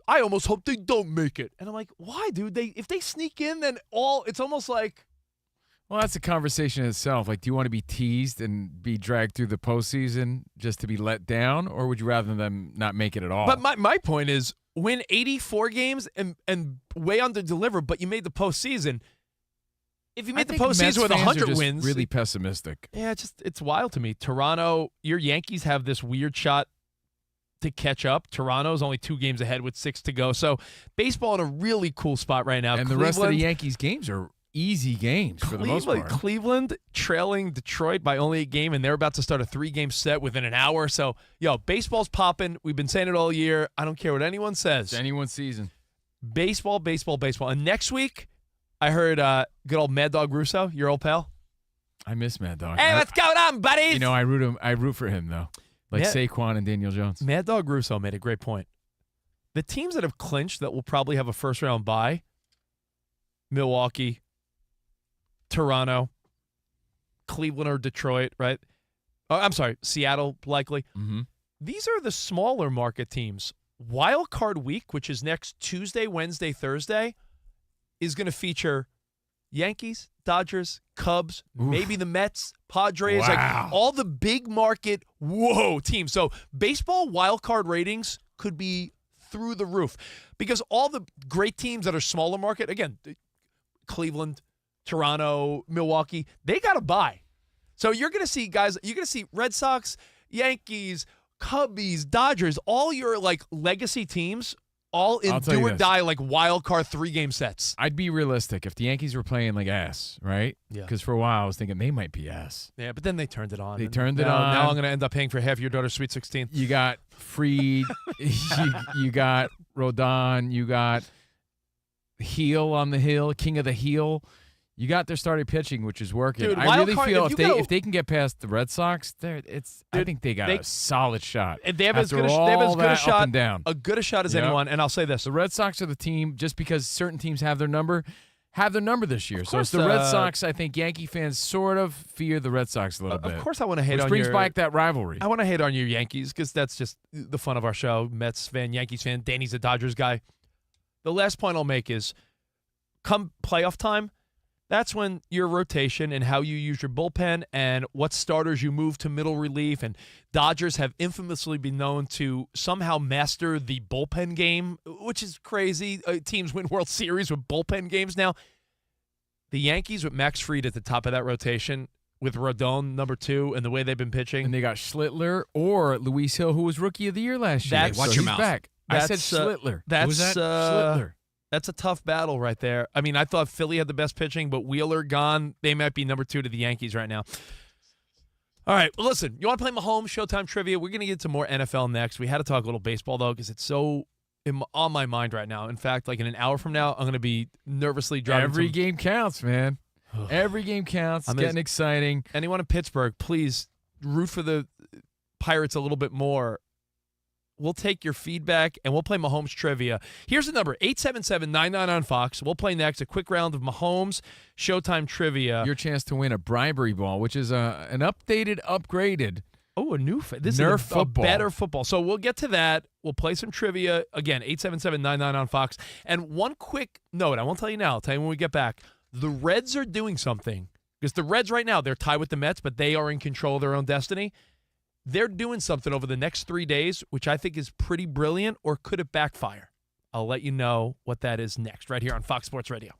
I almost hope they don't make it. And I'm like, why, dude? If they sneak in, then it's almost like. Well, that's a conversation in itself. Like, do you want to be teased and be dragged through the postseason just to be let down, or would you rather them not make it at all? But my point is, win 84 games and way under deliver, but you made the postseason. If you made the postseason with 100 wins, really pessimistic. Yeah, it's wild to me. Toronto, your Yankees have this weird shot to catch up. Toronto's only 2 games ahead with 6 to go. So baseball in a really cool spot right now. And the rest of the Yankees games are easy games for the most part. Cleveland trailing Detroit by only a game, and they're about to start a 3-game set within an hour. So, baseball's popping. We've been saying it all year. I don't care what anyone says. It's anyone's season. Baseball, baseball, baseball. And next week, I heard good old Mad Dog Russo, your old pal. I miss Mad Dog. Hey, what's going on, buddies? I root for him, though. Like Saquon and Daniel Jones. Mad Dog Russo made a great point. The teams that have clinched that will probably have a first-round bye, Milwaukee, Toronto, Cleveland or Detroit, right? Oh, I'm sorry, Seattle, likely. Mm-hmm. These are the smaller market teams. Wild Card Week, which is next Tuesday, Wednesday, Thursday, is going to feature Yankees, Dodgers, Cubs, maybe the Mets, Padres, like all the big market, teams. So baseball wild card ratings could be through the roof because all the great teams that are smaller market, again, Cleveland, Toronto, Milwaukee, they got to buy. So you're going to see guys, you're going to see Red Sox, Yankees, Cubbies, Dodgers, all your like legacy teams, all in do or die like wild card 3-game sets. I'd be realistic if the Yankees were playing like ass, right? Yeah. Because for a while I was thinking they might be ass. Yeah, but then they turned it on. They turned it on. Now I'm going to end up paying for half your daughter's Sweet 16. You got Fried, you got Rodon, you got Heel on the hill, King of the Heel. You got their starting pitching, which is working. Dude, I really feel if they can get past the Red Sox, I think they got a solid shot. They have as good a shot as anyone. And I'll say this: the Red Sox are the team. Just because certain teams have their number this year. So it's the Red Sox. I think Yankee fans sort of fear the Red Sox a little bit. Of course, I want to hate on brings back that rivalry. I want to hate on your Yankees because that's just the fun of our show. Mets fan, Yankees fan. Danny's a Dodgers guy. The last point I'll make is, come playoff time. That's when your rotation and how you use your bullpen and what starters you move to middle relief. And Dodgers have infamously been known to somehow master the bullpen game, which is crazy. Teams win World Series with bullpen games now. The Yankees with Max Fried at the top of that rotation, with Rodon number 2, and the way they've been pitching. And they got Schlittler or Luis Hill, who was Rookie of the Year last year. Watch your mouth. Back. I said Schlittler. Who's that? Schlittler. That's a tough battle right there. I mean, I thought Philly had the best pitching, but Wheeler gone. They might be number 2 to the Yankees right now. All right, well, listen, you want to play Mahomes Showtime Trivia? We're going to get to more NFL next. We had to talk a little baseball, though, because it's so on my mind right now. In fact, like in an hour from now, I'm going to be nervously driving. Every game counts, man. Every game counts. It's getting exciting. Anyone in Pittsburgh, please root for the Pirates a little bit more. We'll take your feedback, and we'll play Mahomes trivia. Here's the number, 877-99 on Fox. We'll play next a quick round of Mahomes Showtime trivia. Your chance to win a bribery ball, which is an upgraded. Oh, a new this Nerf is football. A better football. So we'll get to that. We'll play some trivia. Again, 877-99 on Fox. And one quick note, I won't tell you now. I'll tell you when we get back. The Reds are doing something. Because the Reds right now, they're tied with the Mets, but they are in control of their own destiny. They're doing something over the next 3 days, which I think is pretty brilliant, or could it backfire? I'll let you know what that is next, right here on Fox Sports Radio.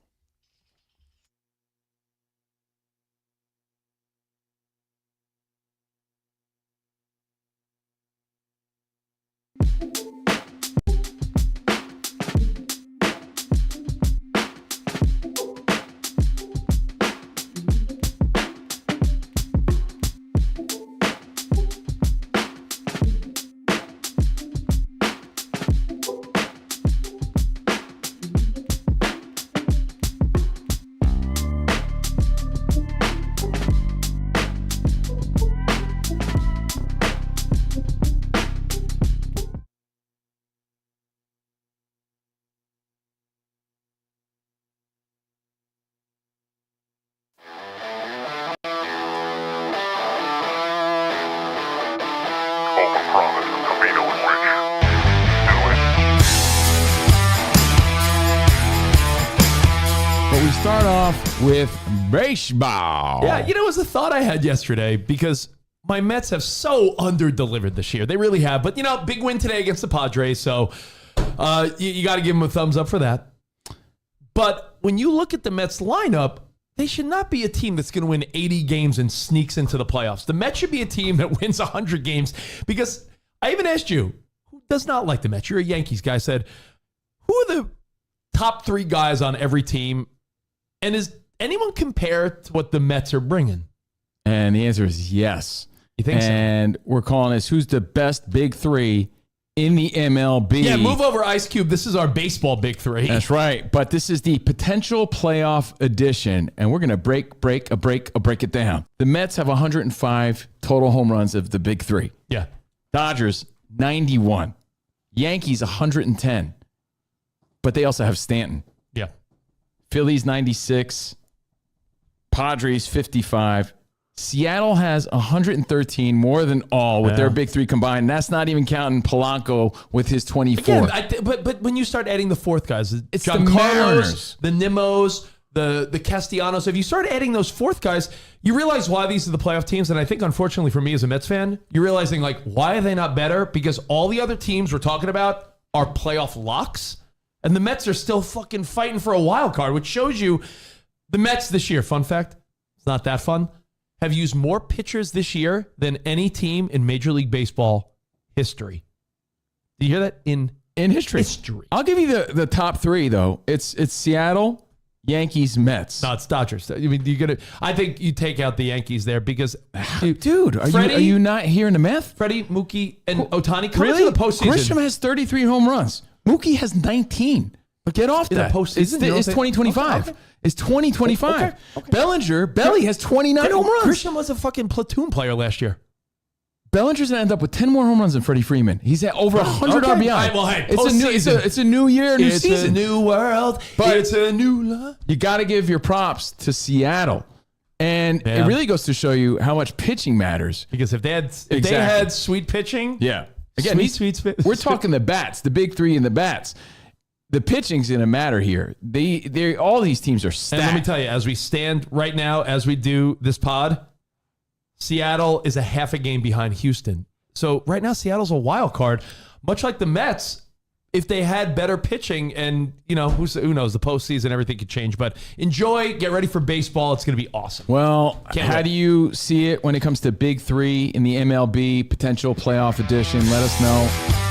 wrong. This is Covino and Rich. Do it. But we start off with baseball. Yeah, it was a thought I had yesterday because my Mets have so under-delivered this year. They really have. But, big win today against the Padres, so you got to give them a thumbs up for that. But when you look at the Mets lineup, they should not be a team that's going to win 80 games and sneaks into the playoffs. The Mets should be a team that wins 100 games because I even asked you, who does not like the Mets? You're a Yankees guy. I said, who are the top 3 guys on every team? And is anyone compare to what the Mets are bringing? And the answer is yes. You think so? And we're calling this who's the best big 3 in the MLB. Yeah, move over, Ice Cube. This is our baseball big 3. That's right. But this is the potential playoff edition, and we're going to break it down. The Mets have 105 total home runs of the big 3. Yeah. Dodgers, 91. Yankees, 110. But they also have Stanton. Yeah. Phillies, 96. Padres, 55. Seattle has 113, more than all with their big 3 combined. That's not even counting Polanco with his 24. Again, but when you start adding the fourth guys, it's John the Carlos, Mariners, the Nimos, the Castellanos, if you start adding those fourth guys, you realize why these are the playoff teams. And I think, unfortunately for me as a Mets fan, you're realizing, why are they not better? Because all the other teams we're talking about are playoff locks. And the Mets are still fucking fighting for a wild card, which shows you the Mets this year, fun fact, it's not that fun, have used more pitchers this year than any team in Major League Baseball history. Do you hear that? In history. I'll give you the top 3, though. It's Seattle, Yankees, Mets. No, it's Dodgers. I mean, I think you take out the Yankees there because, dude, are you not hearing the math? Freddie, Mookie, and Ohtani come really? into the postseason. Grisham has 33 home runs. Mookie has 19. But get off that. It's 2025. Okay. It's 2025. Okay. Belly has 29 home runs. Grisham was a fucking platoon player last year. Bellinger's going to end up with 10 more home runs than Freddie Freeman. He's at over 100 RBI. All right, well, hey, it's a new year, new season. It's a new world. But it's a new love. You got to give your props to Seattle. And it really goes to show you how much pitching matters. Because if they had sweet pitching. Yeah. Again, sweet. We're talking the bats, the big 3 and the bats. The pitching's going to matter here. All these teams are stacked. And let me tell you, as we stand right now, as we do this pod, Seattle is a half a game behind Houston. So right now, Seattle's a wild card, much like the Mets. If they had better pitching, and who knows, the postseason, everything could change. But enjoy, get ready for baseball. It's going to be awesome. Well, how do you see it when it comes to big 3 in the MLB potential playoff edition? Let us know.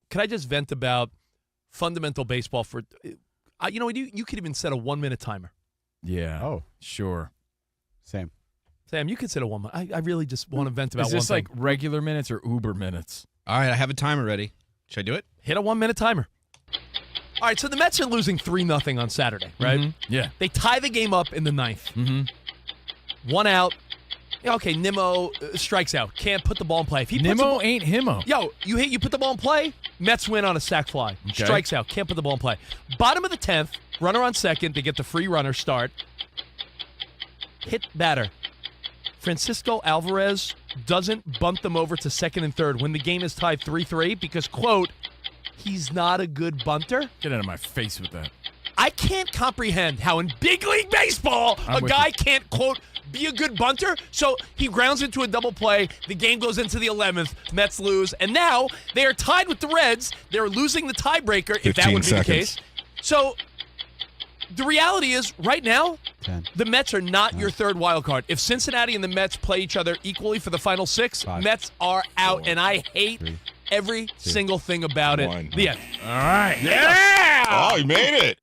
Can I just vent about fundamental baseball for, you could even set a 1-minute timer. Yeah. Oh, sure. Sam, you could set a 1 minute. I really just want to vent about one thing. Is this like regular minutes or Uber minutes? All right, I have a timer ready. Should I do it? Hit a 1-minute timer. All right, so the Mets are losing 3-0 on Saturday, right? Mm-hmm. Yeah. They tie the game up in the 9th. Mm-hmm. 1 out. Okay, Nimmo strikes out. Can't put the ball in play. If he Nimmo ain't himmo. Yo, you put the ball in play, Mets win on a sac fly. Okay. Strikes out. Can't put the ball in play. Bottom of the 10th, runner on second. They get the free runner start. Hit batter. Francisco Alvarez doesn't bunt them over to second and third when the game is tied 3-3 because, quote, he's not a good bunter. Get out of my face with that. I can't comprehend how in big league baseball a guy can't, quote, be a good bunter. So he grounds into a double play. The game goes into the 11th. Mets lose. And now they are tied with the Reds. They're losing the tiebreaker, if that would be the case. So the reality is, right now, the Mets are not your third wild card. If Cincinnati and the Mets play each other equally for the final 6, Mets are out, and I hate every single thing about it. Yeah. All right. Yeah! Oh, he made it.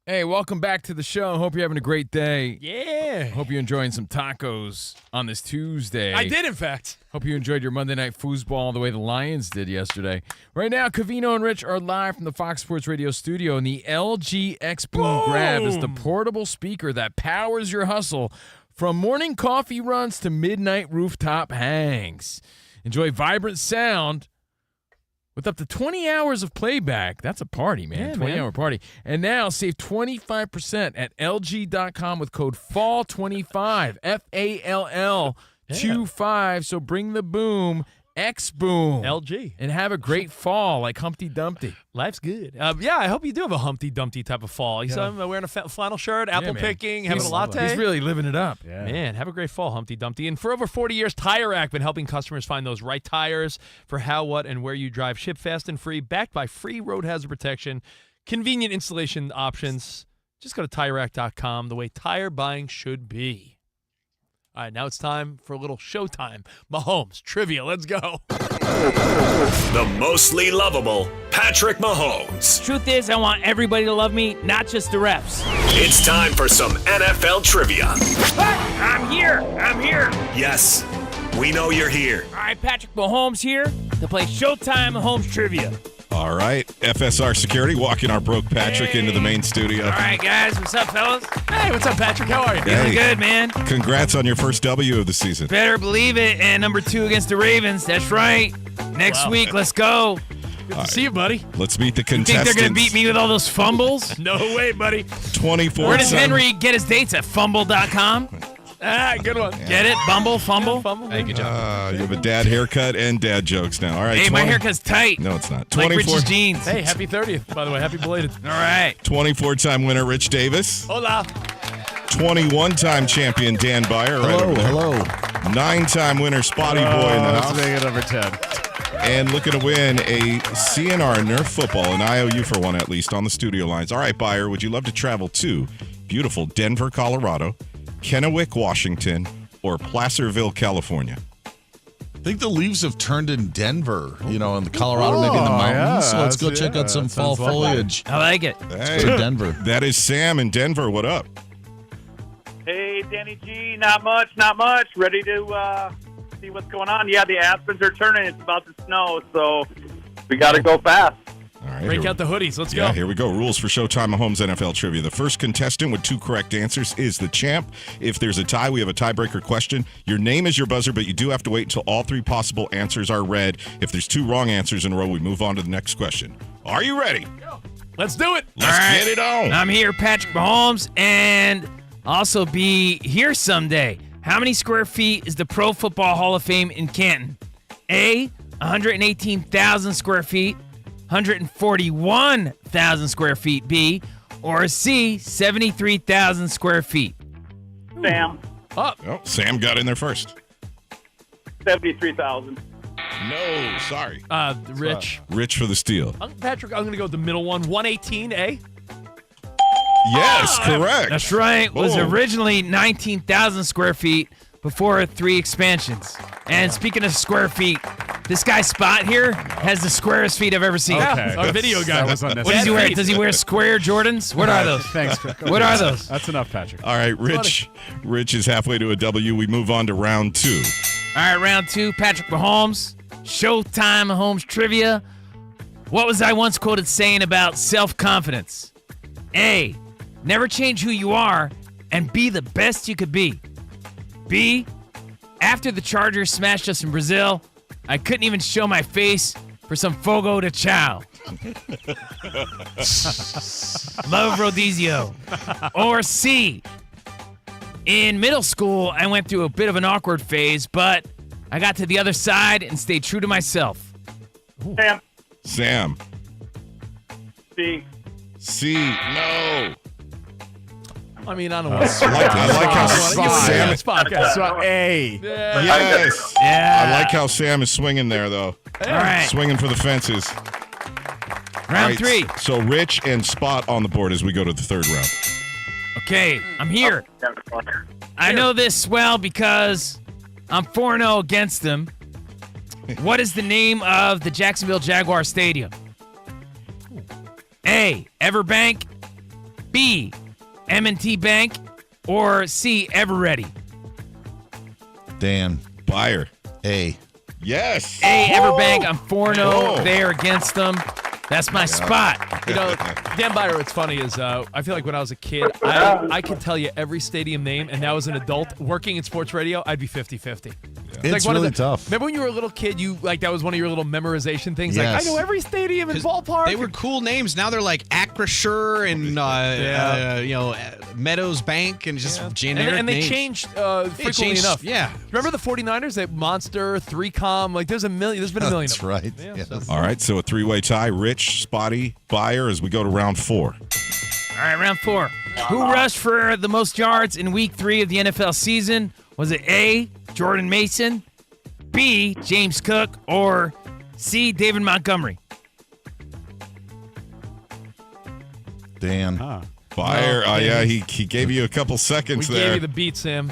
Hey, welcome back to the show. Hope you're having a great day. Yeah. Hope you're enjoying some tacos on this Tuesday. I did, in fact. Hope you enjoyed your Monday Night Foosball the way the Lions did yesterday. Right now, Covino and Rich are live from the Fox Sports Radio studio, and the LG X Boom Grab is the portable speaker that powers your hustle from morning coffee runs to midnight rooftop hangs. Enjoy vibrant sound with up to 20 hours of playback. That's a party, man. Yeah, 20-hour party. And now save 25% at LG.com with code FALL25, FALL25. So bring the boom, X Boom. LG. And have a great fall like Humpty Dumpty. Life's good. Yeah, I hope you do have a Humpty Dumpty type of fall. You saw him wearing a flannel shirt, apple picking, having a latte. He's really living it up. Yeah. Man, have a great fall, Humpty Dumpty. And for over 40 years, Tire Rack been helping customers find those right tires for how, what, and where you drive. Ship fast and free, backed by free road hazard protection, convenient installation options. Just go to TireRack.com, the way tire buying should be. All right, now it's time for a little Showtime Mahomes trivia. Let's go. The mostly lovable Patrick Mahomes. Truth is, I want everybody to love me, not just the refs. It's time for some NFL trivia. I'm here. Yes, we know you're here. All right, Patrick Mahomes here to play Showtime Mahomes trivia. All right, FSR Security walking our broke Patrick into the main studio. All right, guys, what's up, fellas? Hey, what's up, Patrick? How are you? Feeling good, man. Congrats on your first W of the season. Better believe it. And number 2 against the Ravens. That's right. Next week, let's go. Good to see you, buddy. Let's meet the You contestants. think they're going to beat me with all those fumbles? No way, buddy. 24. Where does Henry get his dates at? Fumble.com? Good one. Get it? Bumble, fumble? Hey, good job. You have a dad haircut and dad jokes now. All right. Hey, my haircut's tight. No, it's not. Like 24. Rich's jeans. Hey, happy 30th, by the way. Happy belated. All right. 24-time winner Rich Davis. Hola. 21-time champion Dan Byer. Hello. 9-time winner Spotty Boy in the house. Let's make it number 10. And looking to win a CNR Nerf football, an IOU for one at least, on the studio lines. All right, Byer, would you love to travel to beautiful Denver, Colorado, Kennewick, Washington, or Placerville, California? I think the leaves have turned in Denver, in the Colorado, maybe in the mountains. So let's go check out some fall foliage. I like it. Hey, to Denver. That is Sam in Denver. What up? Hey, Danny G, not much. Ready to see what's going on. Yeah, the aspens are turning. It's about to snow, so we got to go fast. All right, Break out the hoodies. Let's go. Yeah, here we go. Rules for Showtime Mahomes NFL Trivia. The first contestant with 2 correct answers is the champ. If there's a tie, we have a tiebreaker question. Your name is your buzzer, but you do have to wait until all 3 possible answers are read. If there's 2 wrong answers in a row, we move on to the next question. Are you ready? Let's do it. Let's get it on. I'm here, Patrick Mahomes, and also be here someday. How many square feet is the Pro Football Hall of Fame in Canton? A, 118,000 square feet. 141,000 square feet, B, or C, 73,000 square feet. Sam. Up. Oh, Sam got in there first. 73,000. No, sorry. Rich. Rich for the steal. Patrick, I'm going to go with the middle one. 118, A. Yes, correct. That's right. It was Boom. originally 19,000 square feet, before 3 expansions. And speaking of square feet, this guy Spot here has the squarest feet I've ever seen. Okay. Our video guy. That was unnecessary. What does he wear? Does he wear square Jordans? What are those? Thanks. What are those? That's enough, Patrick. All right, Rich is halfway to a W. We move on to round 2. All right, round 2, Patrick Mahomes. Showtime Mahomes trivia. What was I once quoted saying about self-confidence? A, never change who you are and be the best you could be. B, after the Chargers smashed us in Brazil, I couldn't even show my face for some fogo de chao. Love Rodizio. Or C, in middle school, I went through a bit of an awkward phase, but I got to the other side and stayed true to myself. Sam. C. No. I mean, I don't know. I like how Sam is. So A. Yes. Yeah. I like how Sam is swinging there, though. All right. Swinging for the fences. Round All right, 3. So Rich and Spot on the board as we go to the third round. Okay, I'm here. I know this well because I'm 4-0 against them. What is the name of the Jacksonville Jaguar Stadium? A, Everbank. B, M&T Bank. Or C, Everready. Dan. Buyer. A. Yes. A, Everbank. I'm 4-0 there against them. That's my spot. You know, Dan Byer, what's funny is I feel like when I was a kid, I could tell you every stadium name, and now as an adult working in sports radio, I'd be 50-50. It's really tough. Remember when you were a little kid, that was one of your little memorization things? Yes. Like, I know every stadium and ballpark. They were cool names. Now they're like Acrisure and Meadows Bank and just generic and they names. changed frequently enough. Yeah. Remember the 49ers? That Monster, 3Com. Like, there's been a million That's of them. right. Yeah, Yes. All right, so a 3-way tie. Rich, Spotty, Buyer as we go to round 4. All right, round 4. Who rushed for the most yards in week 3 of the NFL season? Was it A, Jordan Mason, B, James Cook, or C, David Montgomery? Dan. Buyer. Oh, yeah, he gave you a couple seconds We there. gave you the beat, Sam.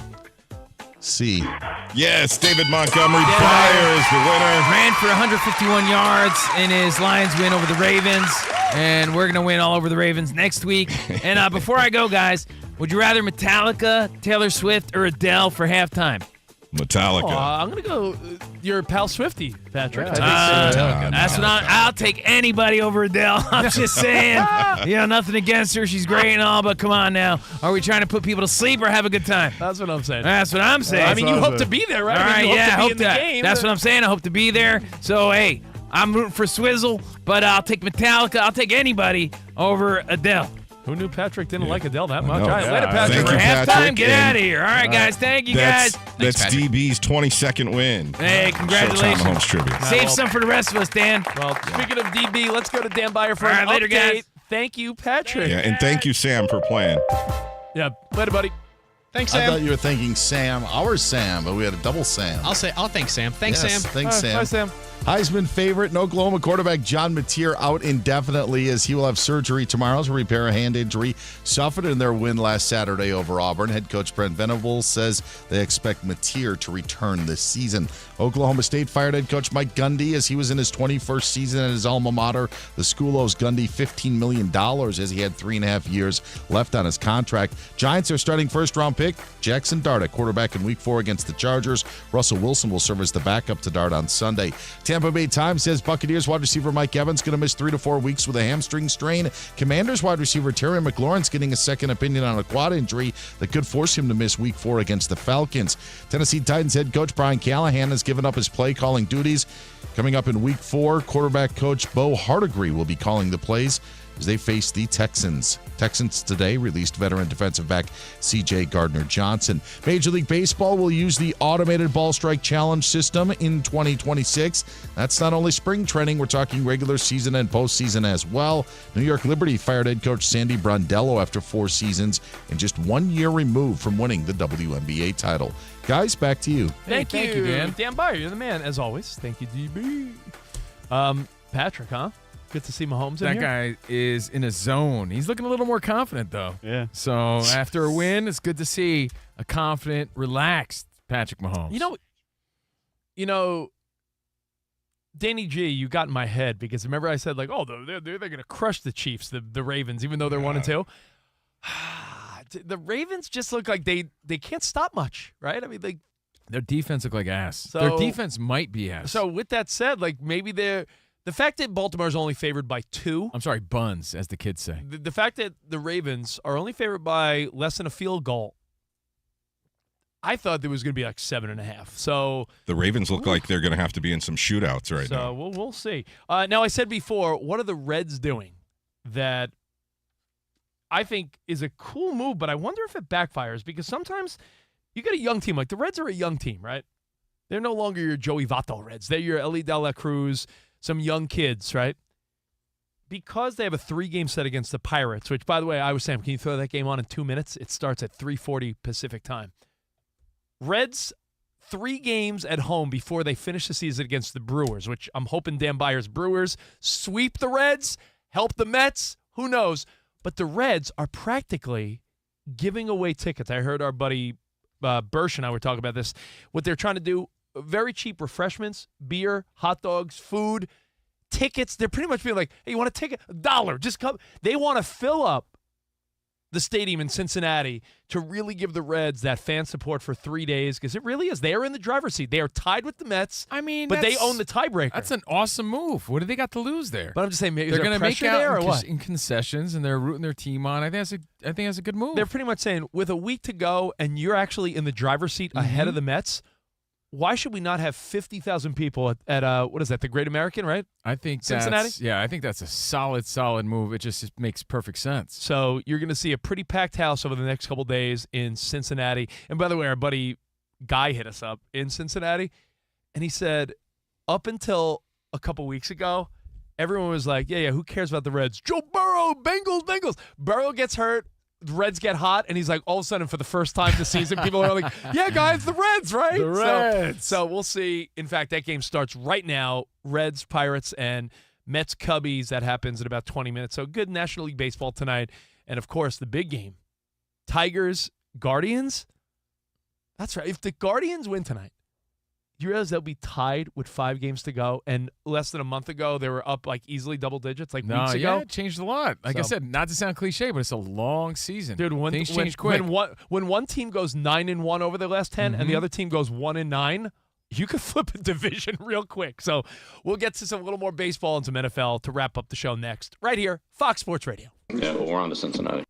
C. Yes, David Montgomery. Buyer is the winner. Ran for 151 yards in his Lions win over the Ravens, and we're going to win all over the Ravens next week. And before I go, guys, would you rather Metallica, Taylor Swift, or Adele for halftime? Metallica. Oh, I'm going to go your pal Swifty, Patrick. That's what I'll take anybody over Adele. I'm just saying. Nothing against her. She's great and all, but come on now. Are we trying to put people to sleep or have a good time? That's what I'm saying. That's what I'm saying. I mean, you hope to be there, right? All right, you I hope hope to be in that. the game. That's what I'm saying. I hope to be there. So, hey, I'm rooting for Swizzle, but I'll take Metallica. I'll take anybody over Adele. Who knew Patrick didn't like Adele that much? know. All right, later, Patrick. Thank For you, halftime, Patrick, get and out of here. All right, guys. Thank you, guys. That's DB's 22nd win. Hey, Showtime congratulations. Mahomes trivia. Save some for the rest of us, Dan. Well, speaking of DB, let's go to Dan Byer for All an right, later, update. guys. Thank you, Patrick. Yeah, and thank you, Sam, for playing. Yeah, later, buddy. Thanks, I Sam. thought you were thinking Sam, our Sam, but we had a double Sam. I'll thank Sam. Thanks, Yes, Sam. Thanks, Sam. Bye, Sam. Heisman favorite in Oklahoma quarterback John Mateer out indefinitely as he will have surgery tomorrow to repair a hand injury suffered in their win last Saturday over Auburn. Head coach Brent Venables says they expect Mateer to return this season. Oklahoma State fired head coach Mike Gundy as he was in his 21st season at his alma mater. The school owes Gundy $15 million as he had 3.5 years left on his contract. Giants are starting first-round pick Jackson Dart at quarterback in Week 4 against the Chargers. Russell Wilson will serve as the backup to Dart on Sunday. Tampa Bay Times says Buccaneers wide receiver Mike Evans going to miss 3 to 4 weeks with a hamstring strain. Commanders wide receiver Terry McLaurin's getting a second opinion on a quad injury that could force him to miss Week 4 against the Falcons. Tennessee Titans head coach Brian Callahan has given up his play calling duties. Coming up in Week 4, quarterback coach Bo Hardigree will be calling the plays as they face the Texans. Texans today released veteran defensive back C.J. Gardner-Johnson. Major League Baseball will use the automated ball strike challenge system in 2026. That's not only spring training, we're talking regular season and postseason as well. New York Liberty fired head coach Sandy Brondello after 4 seasons and just 1 year removed from winning the WNBA title. Guys, back to you. Thank you, Dan. Dan Byer, you're the man, as always. Thank you, DB. Patrick, huh? Good to see Mahomes in That here. guy is in a zone. He's looking a little more confident, though. Yeah. So after a win, it's good to see a confident, relaxed Patrick Mahomes. You know, Danny G, you got in my head because remember I said, like, oh, they're going to crush the Chiefs, the Ravens, even though they're 1-2. The Ravens just look like they can't stop much, right? I mean, their defense look like ass. Their defense might be ass. So with that said, like maybe the fact that Baltimore's only favored by 2. I'm sorry, buns, as the kids say. The fact that the Ravens are only favored by less than a field goal. I thought there was going to be like 7.5. So the Ravens look like they're going to have to be in some shootouts now. So we'll see. Now I said before, what are the Reds doing that I think is a cool move, but I wonder if it backfires because sometimes you get a young team. Like the Reds are a young team, right? They're no longer your Joey Votto Reds. They're your Ellie De La Cruz, some young kids, right? Because they have a 3-game set against the Pirates, which, by the way, I was saying, can you throw that game on in 2 minutes? It starts at 3:40 Pacific time. Reds, 3 games at home before they finish the season against the Brewers, which I'm hoping Dan Byers' Brewers sweep the Reds, help the Mets. Who knows? But the Reds are practically giving away tickets. I heard our buddy Bursch and I were talking about this. What they're trying to do, very cheap refreshments, beer, hot dogs, food, tickets. They're pretty much being like, hey, you want a ticket? $1. Just come. They want to fill up the stadium in Cincinnati to really give the Reds that fan support for 3 days because it really is. They are in the driver's seat. They are tied with the Mets. I mean, but they own the tiebreaker. That's an awesome move. What do they got to lose there? But I'm just saying, maybe they're going to make out there or what? in concessions, and they're rooting their team on. I think that's a good move. They're pretty much saying, with a week to go, and you're actually in the driver's seat ahead of the Mets. Why should we not have 50,000 people at what is that, the Great American, right? I think Cincinnati? I think that's a solid move. It just makes perfect sense. So you're going to see a pretty packed house over the next couple days in Cincinnati. And by the way, our buddy Guy hit us up in Cincinnati, and he said up until a couple weeks ago, everyone was like, yeah, who cares about the Reds? Joe Burrow, Bengals. Burrow gets hurt. The Reds get hot, and he's like, all of a sudden, for the first time this season, people are like, yeah, guys, the Reds, right? The Reds. So we'll see. In fact, that game starts right now. Reds, Pirates, and Mets, Cubbies. That happens in about 20 minutes. So good National League Baseball tonight. And, of course, the big game, Tigers, Guardians. That's right. If the Guardians win tonight, you realize they'll be tied with 5 games to go, and less than a month ago they were up like easily double digits, like weeks ago. Yeah, it changed a lot. Like I said, not to sound cliche, but it's a long season. Dude, things change quick. When one team goes 9-1 over the last 10, and the other team goes 1-9, you could flip a division real quick. So we'll get to some little more baseball and some NFL to wrap up the show next, right here, Fox Sports Radio. Yeah, well, we're on to Cincinnati.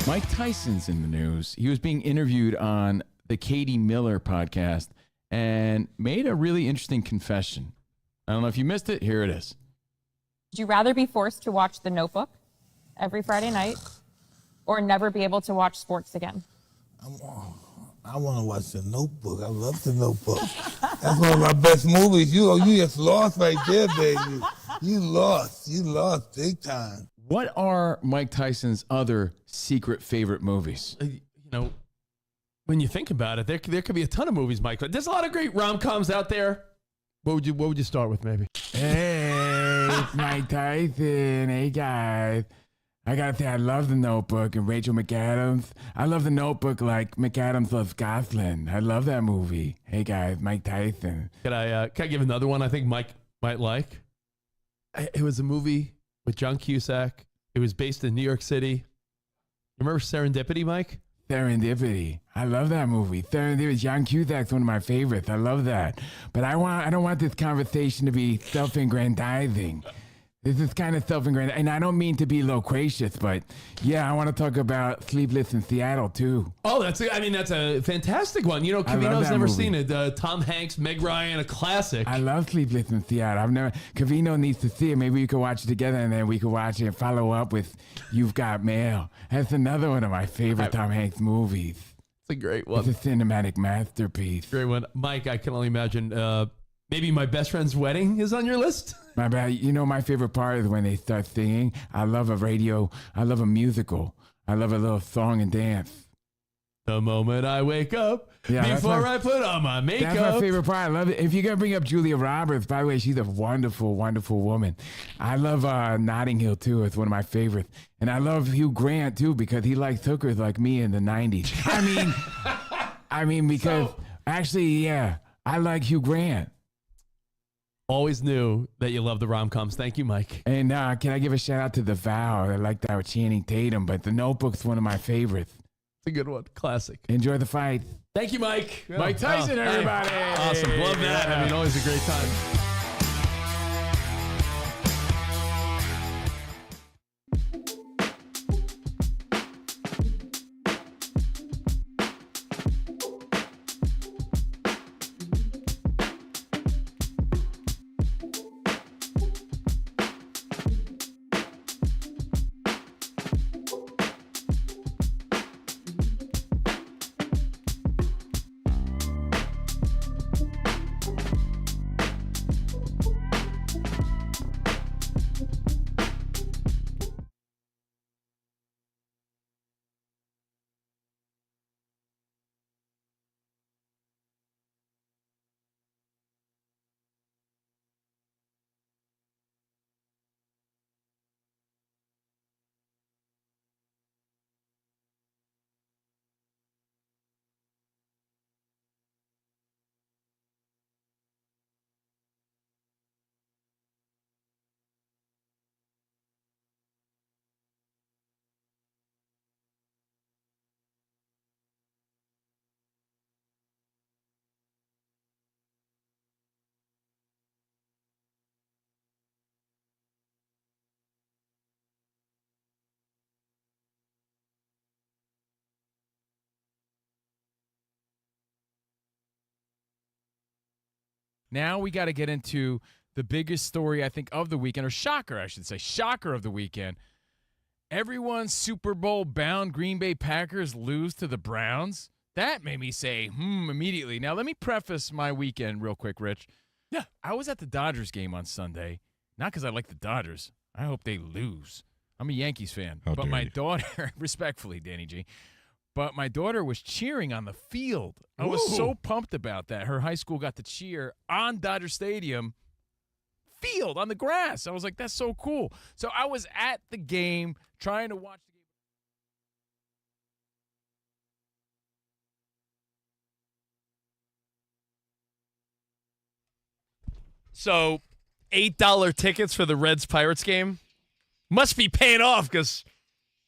Mike Tyson's in the news. He was being interviewed on the Katie Miller podcast and made a really interesting confession. I don't know if you missed it. Here it is. Would you rather be forced to watch The Notebook every Friday night or never be able to watch sports again? I want to watch The Notebook. I love The Notebook. That's one of my best movies. You just lost right there, baby. You lost big time. What are Mike Tyson's other secret favorite movies? When you think about it, there could be a ton of movies, Mike. There's a lot of great rom-coms out there. What would you start with, maybe? Hey, it's Mike Tyson. Hey, guys. I gotta say, I love The Notebook and Rachel McAdams. I love The Notebook like McAdams loves Gosling. I love that movie. Hey, guys, Mike Tyson. Can I give another one I think Mike might like? It was a movie with John Cusack. It was based in New York City. You remember Serendipity, Mike? Serendipity. I love that movie. Serendipity. John Cusack's one of my favorites. I love that. But I don't want this conversation to be self-aggrandizing. This is kind of self-aggrandizing. And I don't mean to be loquacious, but yeah, I want to talk about Sleepless in Seattle, too. Oh, that's a fantastic one. Covino's never seen it. Tom Hanks, Meg Ryan, a classic. I love Sleepless in Seattle. Covino needs to see it. Maybe we could watch it together, and then we could watch it and follow up with You've Got Mail. That's another one of my favorite Tom Hanks movies. It's a great one. It's a cinematic masterpiece. Great one. Mike, I can only imagine maybe My Best Friend's Wedding is on your list? My bad. My favorite part is when they start singing. I love a musical. I love a little song and dance. The moment I wake up, before I put on my makeup. That's my favorite part. I love it. If you're going to bring up Julia Roberts, by the way, she's a wonderful, wonderful woman. I love Notting Hill, too. It's one of my favorites. And I love Hugh Grant, too, because he likes hookers like me in the 90s. Because I like Hugh Grant. Always knew that you love the rom-coms. Thank you, Mike. And can I give a shout-out to The Vow? I like that with Channing Tatum, but The Notebook's one of my favorites. It's a good one. Classic. Enjoy the fight. Thank you, Mike. Mike Tyson, everybody. Awesome. Love that. Always a great time. Now we got to get into the biggest story, I think, of the weekend, or shocker, I should say. Shocker of the weekend. Everyone's Super Bowl bound Green Bay Packers lose to the Browns. That made me say, immediately. Now, let me preface my weekend real quick, Rich. Yeah. I was at the Dodgers game on Sunday, not because I like the Dodgers. I hope they lose. I'm a Yankees fan. But my daughter, respectfully, Danny G, but my daughter was cheering on the field. I was so pumped about that. Her high school got to cheer on Dodger Stadium field, on the grass. I was like, that's so cool. So I was at the game trying to watch the game. So $8 tickets for the Reds-Pirates game must be paying off because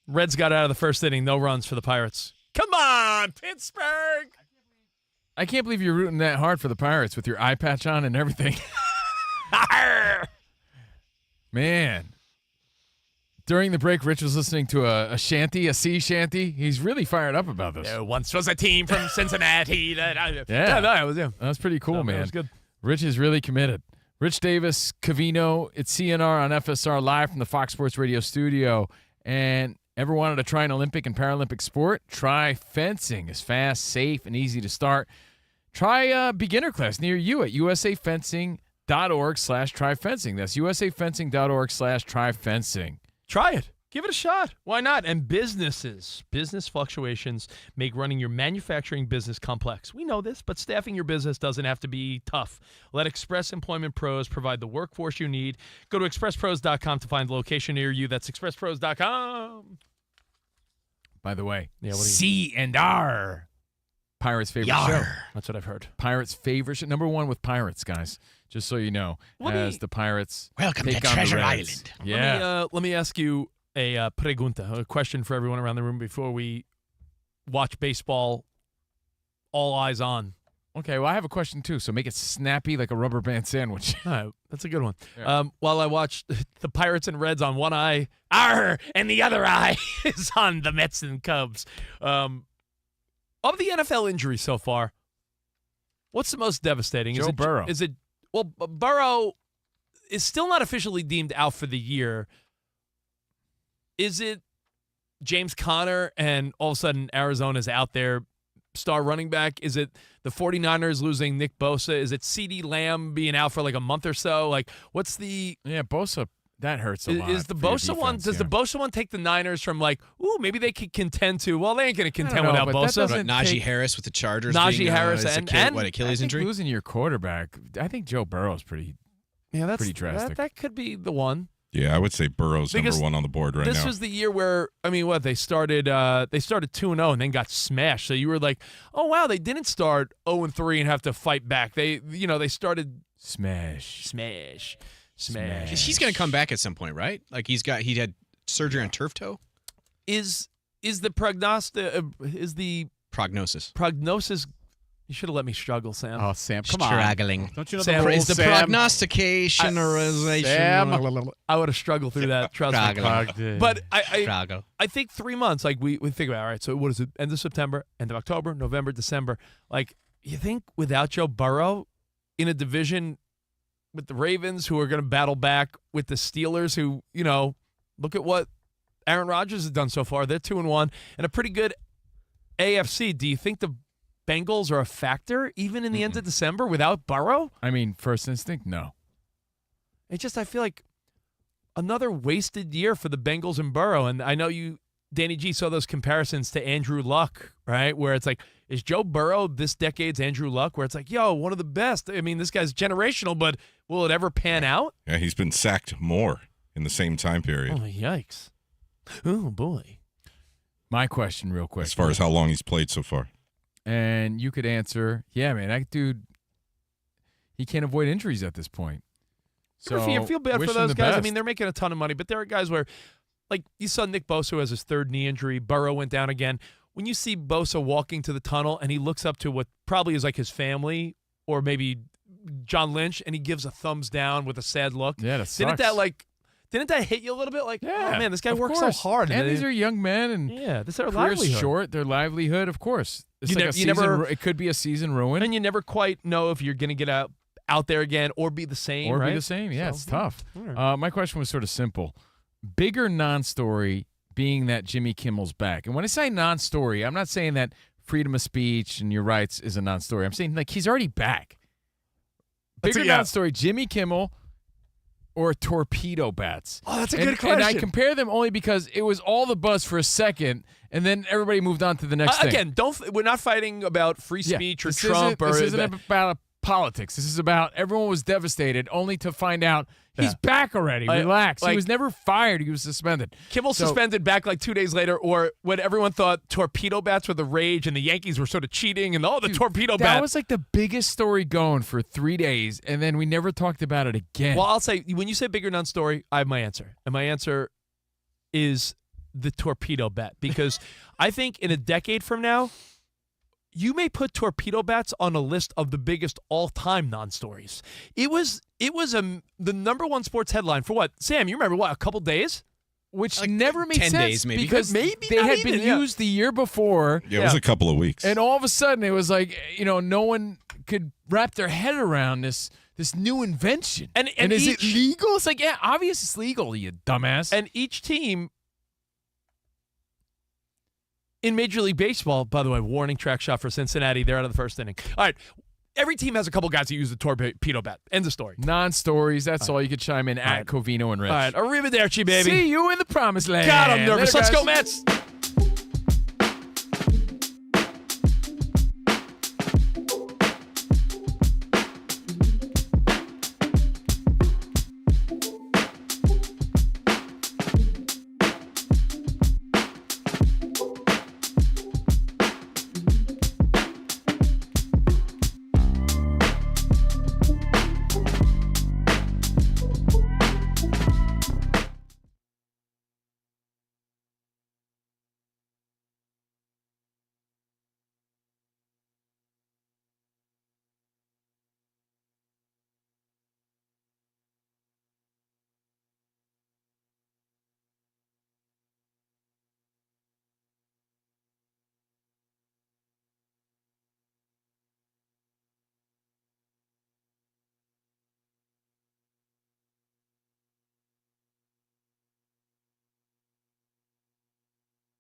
Reds got out of the first inning. No runs for the Pirates. Come on, Pittsburgh. I can't believe you're rooting that hard for the Pirates with your eye patch on and everything. Man. During the break, Rich was listening to a shanty, a sea shanty. He's really fired up about this. There once was a team from Cincinnati. That was pretty cool, man. That was good. Rich is really committed. Rich Davis, Covino, it's CNR on FSR live from the Fox Sports Radio studio. And ever wanted to try an Olympic and Paralympic sport? Try fencing. It's fast, safe, and easy to start. Try a beginner class near you at USA Fencing usafencing.org/tryfencing. That's usafencing.org/tryfencing. Try it. Give it a shot. Why not? And business fluctuations make running your manufacturing business complex. We know this, but staffing your business doesn't have to be tough. Let Express Employment Pros provide the workforce you need. Go to expresspros.com to find the location near you. That's expresspros.com. By the way, C&R. Pirates' favorite show. That's what I've heard. Pirates' favorite show. Number one with Pirates, guys. Just so you know, the Pirates Welcome take to on Treasure the Reds. Island. Yeah. Let me ask you a pregunta, a question for everyone around the room before we watch baseball. All eyes on. Okay, well, I have a question, too, so make it snappy like a rubber band sandwich. All right, that's a good one. Yeah. While I watched the Pirates and Reds on one eye, and the other eye is on the Mets and Cubs. Of the NFL injuries so far, what's the most devastating? Joe Burrow. Burrow is still not officially deemed out for the year. Is it James Conner and all of a sudden Arizona's out there, star running back? Is it the 49ers losing Nick Bosa? Is it CeeDee Lamb being out for like a month or so? Like, what's the... Yeah, Bosa, that hurts a lot. Is the Bosa one... Does the Bosa one take the Niners from like, ooh, maybe they could contend to... Well, they ain't going to contend without Bosa. Najee Harris with the Chargers. Najee Harris and Achilles injury? Losing your quarterback, I think Joe Burrow's pretty drastic. That could be the one. Yeah, I would say Burrow's number one on the board right now. This was the year where, they started 2-0 and then got smashed. So you were like, oh, wow, they didn't start 0-3 and have to fight back. They started smash. He's going to come back at some point, right? Like he had surgery on turf toe. Is the prognosis? You should have let me struggle, Sam. Oh, Sam, come on. Struggling. Don't you know Sam, the rules, Is the Sam? prognostication I would have struggled through that. Trust me. But I think 3 months, like we think about, all right, so what is it? End of September, end of October, November, December. Like, you think without Joe Burrow in a division with the Ravens who are going to battle back with the Steelers who, look at what Aaron Rodgers has done so far. They're 2-1 and a pretty good AFC. Do you think the Bengals are a factor even in the end of December without Burrow? I mean, first instinct, no. I feel like another wasted year for the Bengals and Burrow. And I know Danny G, saw those comparisons to Andrew Luck, right? Where it's like, is Joe Burrow this decade's Andrew Luck? Where it's like, one of the best. I mean, this guy's generational, but will it ever pan out? Yeah, he's been sacked more in the same time period. Oh, yikes. Oh, boy. My question real quick. As far as how long he's played so far. And you could answer, yeah, man, that dude, he can't avoid injuries at this point. So I feel bad for those guys. I mean, they're making a ton of money, but there are guys where, like, you saw Nick Bosa who has his third knee injury. Burrow went down again. When you see Bosa walking to the tunnel and he looks up to what probably is like his family or maybe John Lynch and he gives a thumbs down with a sad look. Yeah, that sucks. Didn't that hit you a little bit? Like, yeah, oh, man, this guy works so hard. And these are young men, and this is their career's livelihood. short, their livelihood, of course. It's it could be a season ruin. And you never quite know if you're going to get out there again or be the same, Or right? be the same, yeah, So, it's tough. Right. My question was sort of simple. Bigger non-story being that Jimmy Kimmel's back. And when I say non-story, I'm not saying that freedom of speech and your rights is a non-story. I'm saying, like, he's already back. Bigger non-story, Jimmy Kimmel or torpedo bats? Oh, that's a good question. And I compare them only because it was all the buzz for a second, and then everybody moved on to the next thing. Again, we're not fighting about free speech or Trump. This isn't about politics. This is about everyone was devastated only to find out he's back already. Relax. He was never fired. He was suspended. Kimmel suspended back like 2 days later, or when everyone thought torpedo bats were the rage and the Yankees were sort of cheating and the torpedo bat. That was like the biggest story going for 3 days, and then we never talked about it again. Well, I'll say, when you say bigger non-story, I have my answer. And my answer is the torpedo bat. Because I think in a decade from now, you may put torpedo bats on a list of the biggest all-time non-stories. It was the number one sports headline for what? Sam, you remember what, a couple days? Which like never made 10 sense days maybe. Because maybe they had been used the year before. Yeah, it was a couple of weeks. And all of a sudden it was like, no one could wrap their head around this new invention. And is it legal? It's like, yeah, obvious it's legal, you dumbass. And each team in Major League Baseball, by the way, warning track shot for Cincinnati. They're out of the first inning. All right. every team has a couple guys that use the torpedo bat. End of story. Non-stories. That's all. You can chime in at Covino and Rich. All right. Arrivederci, baby. See you in the promised land. God, I'm nervous. Later, Let's guys. go, Mets.